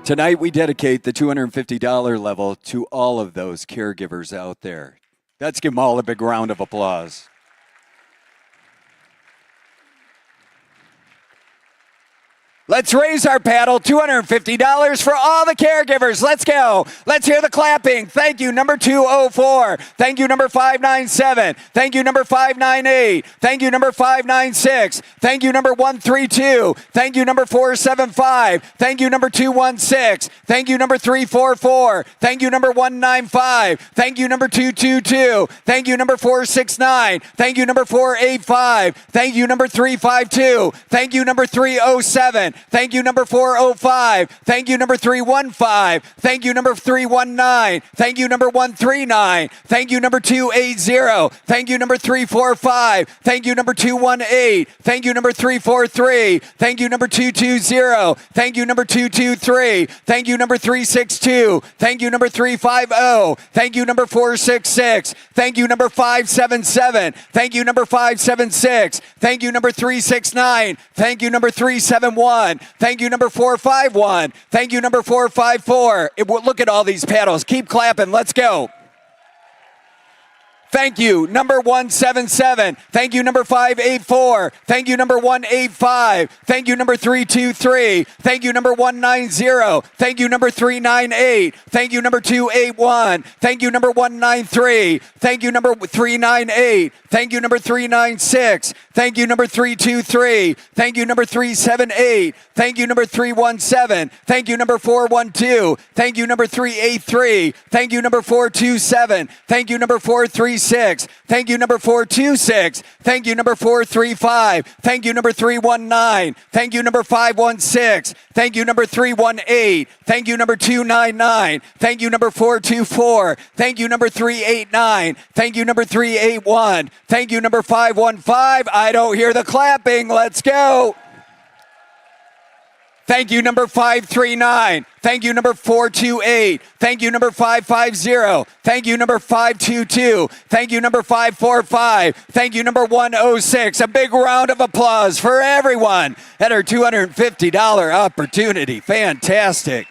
Tonight, we dedicate the $250 level to all of those caregivers out there. Let's give them all a big round of applause. Let's raise our paddle, $250 for all the caregivers. Let's go. Let's hear the clapping. Thank you, number 204. Thank you, number 597. Thank you, number 598. Thank you, number 596. Thank you, number 132. Thank you, number 475. Thank you, number 216. Thank you, number 344. Thank you, number 195. Thank you, number 222. Thank you, number 469. Thank you, number 485. Thank you, number 352. Thank you, number 307. Thank you, number 405. Thank you, number 315. Thank you, number 319. Thank you, number 139. Thank you, number 280. Thank you, number 345. Thank you, number 218. Thank you, number 343. Thank you, number 220. Thank you, number 223. Thank you, number 362. Thank you, number 350. Thank you, number 466. Thank you, number 577. Thank you, number 576. Thank you, number 369. Thank you, number 371. Thank you, number 451. Thank you, number 454. Look at all these paddles. Keep clapping. Let's go. Thank you, number 177. Thank you, number 584. Thank you, number 185. Thank you, number 323. Thank you, number 190. Thank you, number 398. Thank you, number 281. Thank you, number 193. Thank you, number 398. Thank you, number 396. Thank you, number 323. Thank you, number 378. Thank you, number 317. Thank you, number 412. Thank you, number 383. Thank you, number 427. Thank you, number 436. Thank you, number 426. Thank you, number 435. Thank you, number 319. Thank you, number 516. Thank you, number 318. Thank you, number 299. Thank you, number 424. Thank you, number 389. Thank you, number 381. Thank you, number 515. I don't hear the clapping. Let's go. Thank you, number 539. Thank you, number 428. Thank you, number 550. Thank you, number 522. Thank you, number 545. Thank you, number 106. A big round of applause for everyone at our $250 opportunity. Fantastic.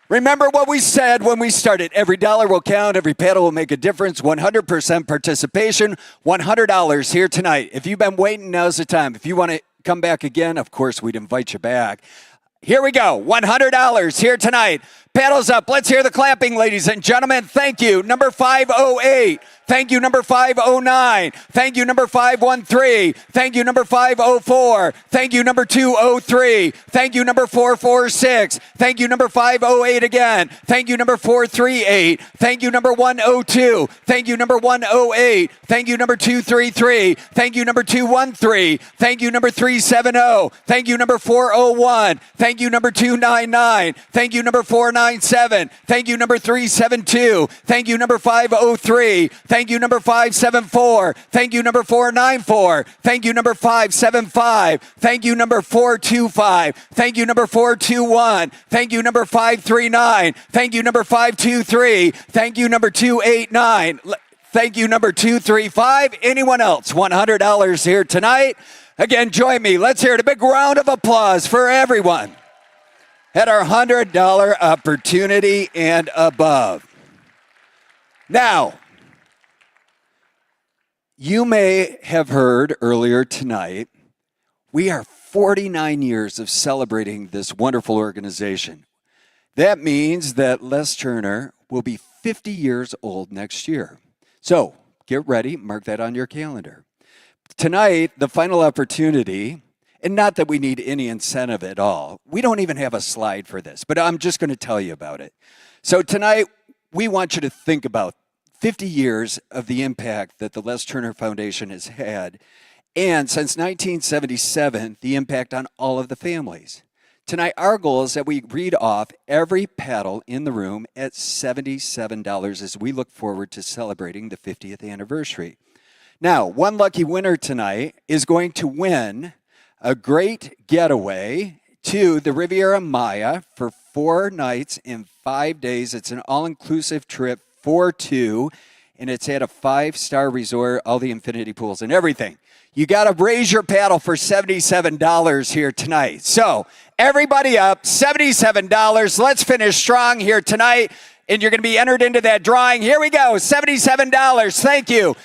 Remember what we said when we started. Every dollar will count. Every paddle will make a difference. 100% participation. $100 here tonight. If you've been waiting, now's the time. If you want to come back again, of course, we'd invite you back. Here we go. $100 here tonight. Paddles up. Let's hear the clapping, ladies and gentlemen. Thank you. Number 508. Thank you, number 509. Thank you, number 513. Thank you, number 504. Thank you, number 203. Thank you, number 446. Thank you, number 508 again. Thank you, number 438. Thank you, number 102. Thank you, number 108. Thank you, number 233. Thank you, number 213. Thank you, number 370. Thank you, number 401. Thank you, number 299. Thank you, number 497. Thank you, number 372. Thank you, number 503. Thank you, number 574. Thank you, number 494. Thank you, number 575. Thank you, number 425. Thank you, number 421. Thank you, number 539. Thank you, number 523. Thank you, number 289. Thank you, number 235. Anyone else? $100 here tonight. Again, join me. Let's hear it. A big round of applause for everyone at our $100 opportunity and above. Now, you may have heard earlier tonight, we are 49 years of celebrating this wonderful organization. That means that Les Turner will be 50 years old next year. So get ready, mark that on your calendar. Tonight, the final opportunity, and not that we need any incentive at all. We don't even have a slide for this, but I'm just going to tell you about it. So tonight, we want you to think about 50 years of the impact that the Les Turner Foundation has had, and since 1977, the impact on all of the families. Tonight, our goal is that we read off every paddle in the room at $77 as we look forward to celebrating the 50th anniversary. Now, one lucky winner tonight is going to win a great getaway to the Riviera Maya for 4 nights and 5 days. It's an all-inclusive trip for 2, and it's at a 5-star resort, all the infinity pools and everything. You got to raise your paddle for $77 here tonight. So everybody up, $77. Let's finish strong here tonight. And you're going to be entered into that drawing. Here we go, $77. Thank you.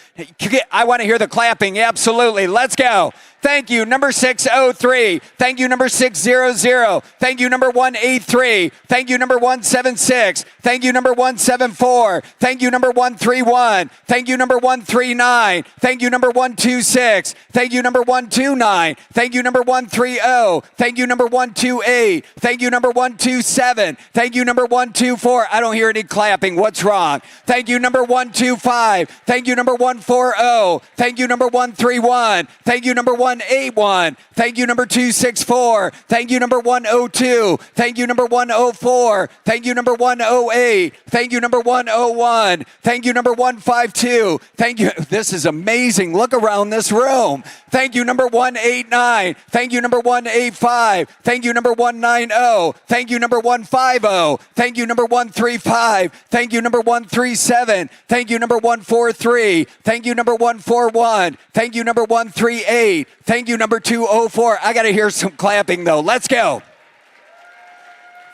I want to hear the clapping. Absolutely. Let's go. Thank you, number 603. Thank you, number 600. Thank you, number 183. Thank you, number 176. Thank you, number 174. Thank you, number 131. Thank you, number 139. Thank you, number 126. Thank you, number 129. Thank you, number 130. Thank you, number 128. Thank you, number 127. Thank you, number 124. I don't hear any clapping. What's wrong? Thank you, number 125. Thank you, number 140. Thank you, number 131. Thank you, number 181. Thank you, number 264. Thank you, number 102. Thank you, number 104. Thank you, number 108. Thank you, number 101. Thank you, number 152. Thank you. This is amazing. Look around this room. Thank you, number 189. Thank you, number 185. Thank you, number 190. Thank you, number 150. Thank you, number 135. Thank you, number 137. Thank you, number 143. Thank you, number 141. Thank you, number 138. Thank you, number 204. I got to hear some clapping, though. Let's go.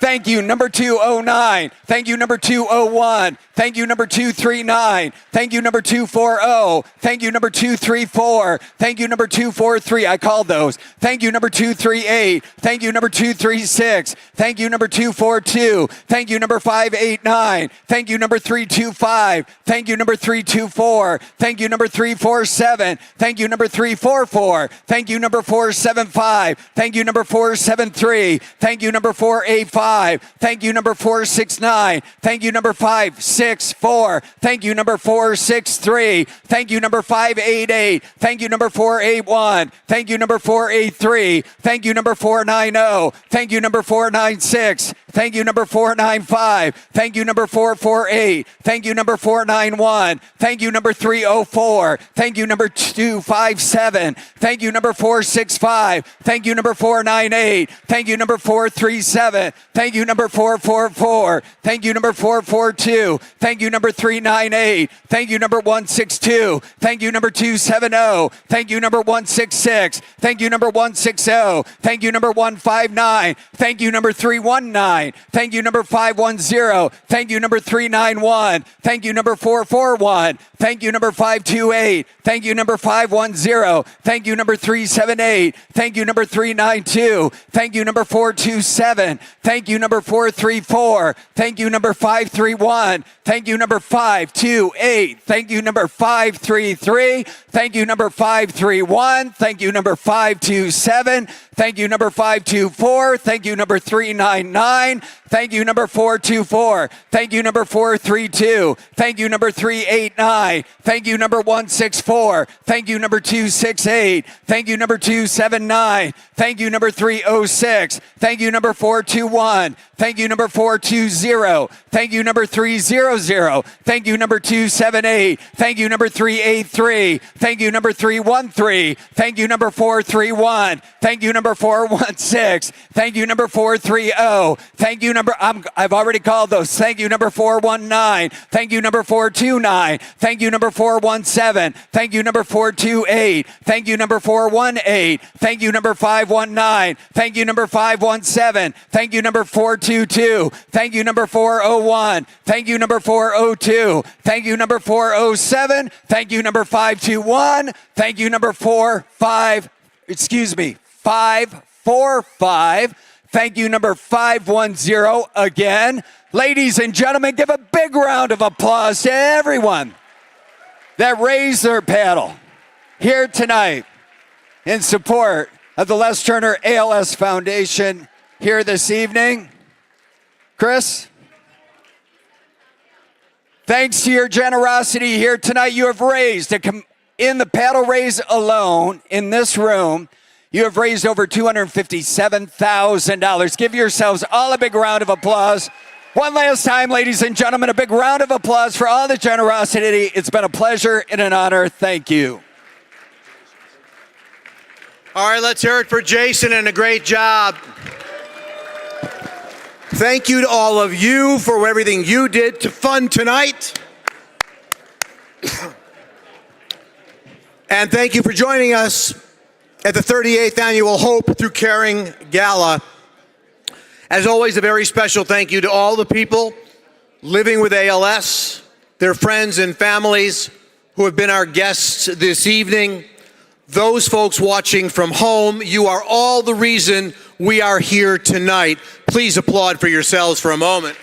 Thank you, number 209. Thank you, number 201. Thank you, number 239. Thank you, number 240. Thank you, number 234. Thank you, number 243. I called those. Thank you, number 238. Thank you, number 236. Thank you, number 242. Thank you, number 589. Thank you, number 325. Thank you, number 324. Thank you, number 347. Thank you, number 344. Thank you, number 475. Thank you, number 473. Thank you, number 485. Thank you, number 469. Thank you, number 564. Thank you, number 463. Thank you, number 588. Thank you, number 481. Thank you, number 483. Thank you, number 490. Thank you, number 496. Thank you, number 495. Thank you, number 448. Thank you, number 491. Thank you, number 304. Thank you, number 257. Thank you, number 465. Thank you, number 498. Thank you, number 437. Thank you, number 444. Thank you, number 442. Thank you, number 398. Thank you, number 162. Thank you, number 270. Thank you, number 166. Thank you, number 160. Thank you, number 159. Thank you, number 319. Thank you, number 510. Thank you, number 391. Thank you, number 441. Thank you, number 528. Thank you, number 510. Thank you, number 378. Thank you, number 392. Thank you, number 427. Thank you, number 434. Thank you, number 531. Thank you, number 528. Thank you, number 533. Thank you, number 531. Thank you, number 527. Thank you, number 524. Thank you, number 399. Thank you, number 424. Thank you, number 432. Thank you, number 389. Thank you, number 164. Thank you, number 268. Thank you, number 279. Thank you, number 306. Thank you, number 421. Thank you, number 420. Thank you, number 300. Thank you, number 278. Thank you, number 383. Thank you, number 313. Thank you, number 431. Thank you, number 416. Thank you, number 430. Thank you, number, I've already called those. Thank you, number 419. Thank you, number 429. Thank you, number 417. Thank you, number 428. Thank you, number 418. Thank you, number 519. Thank you, number 517. Thank you, number 422. Thank you, number 401. Thank you, number 402. Thank you, number 407. Thank you, number 521. Thank you, number 545. Thank you, number 510 again. Ladies and gentlemen, give a big round of applause to everyone that raised their paddle here tonight in support of the Les Turner ALS Foundation here this evening. Chris, thanks to your generosity here tonight, you have raised, in the paddle raise alone in this room, you have raised over $257,000. Give yourselves all a big round of applause. One last time, ladies and gentlemen, a big round of applause for all the generosity. It's been a pleasure and an honor. Thank you. All right, let's hear it for Jason and a great job. Thank you to all of you for everything you did to fund tonight. And thank you for joining us at the 38th Annual Hope Through Caring Gala. As always, a very special thank you to all the people living with ALS, their friends and families who have been our guests this evening. Those folks watching from home, you are all the reason we are here tonight. Please applaud for yourselves for a moment.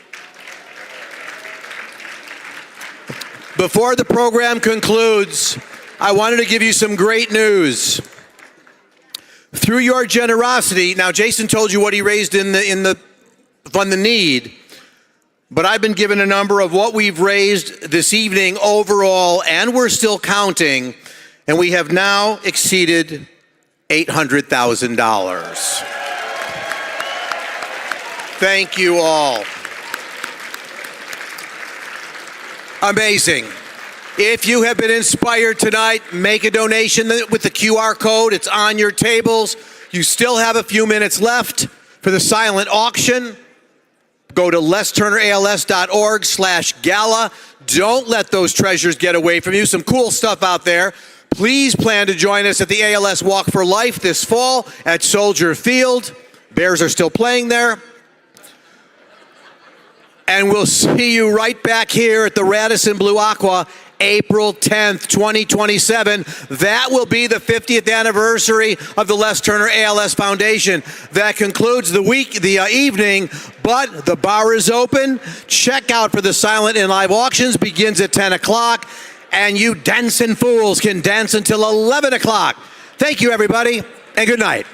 Before the program concludes, I wanted to give you some great news. Through your generosity, now Jason told you what he raised in the Fund the Need, but I've been given a number of what we've raised this evening overall, and we're still counting, and we have now exceeded $800,000. Thank you all. Amazing. If you have been inspired tonight, make a donation with the QR code. It's on your tables. You still have a few minutes left for the silent auction. Go to lesturnerals.org/gala. Don't let those treasures get away from you. Some cool stuff out there. Please plan to join us at the ALS Walk for Life this fall at Soldier Field. Bears are still playing there. And we'll see you right back here at the Raddison Blu Aqua, April 10th, 2027. That will be the 50th anniversary of the Les Turner ALS Foundation. That concludes the evening, but the bar is open. Check out for the silent and live auctions. Begins at 10 o'clock, and you dancing fools can dance until 11 o'clock. Thank you, everybody, and good night.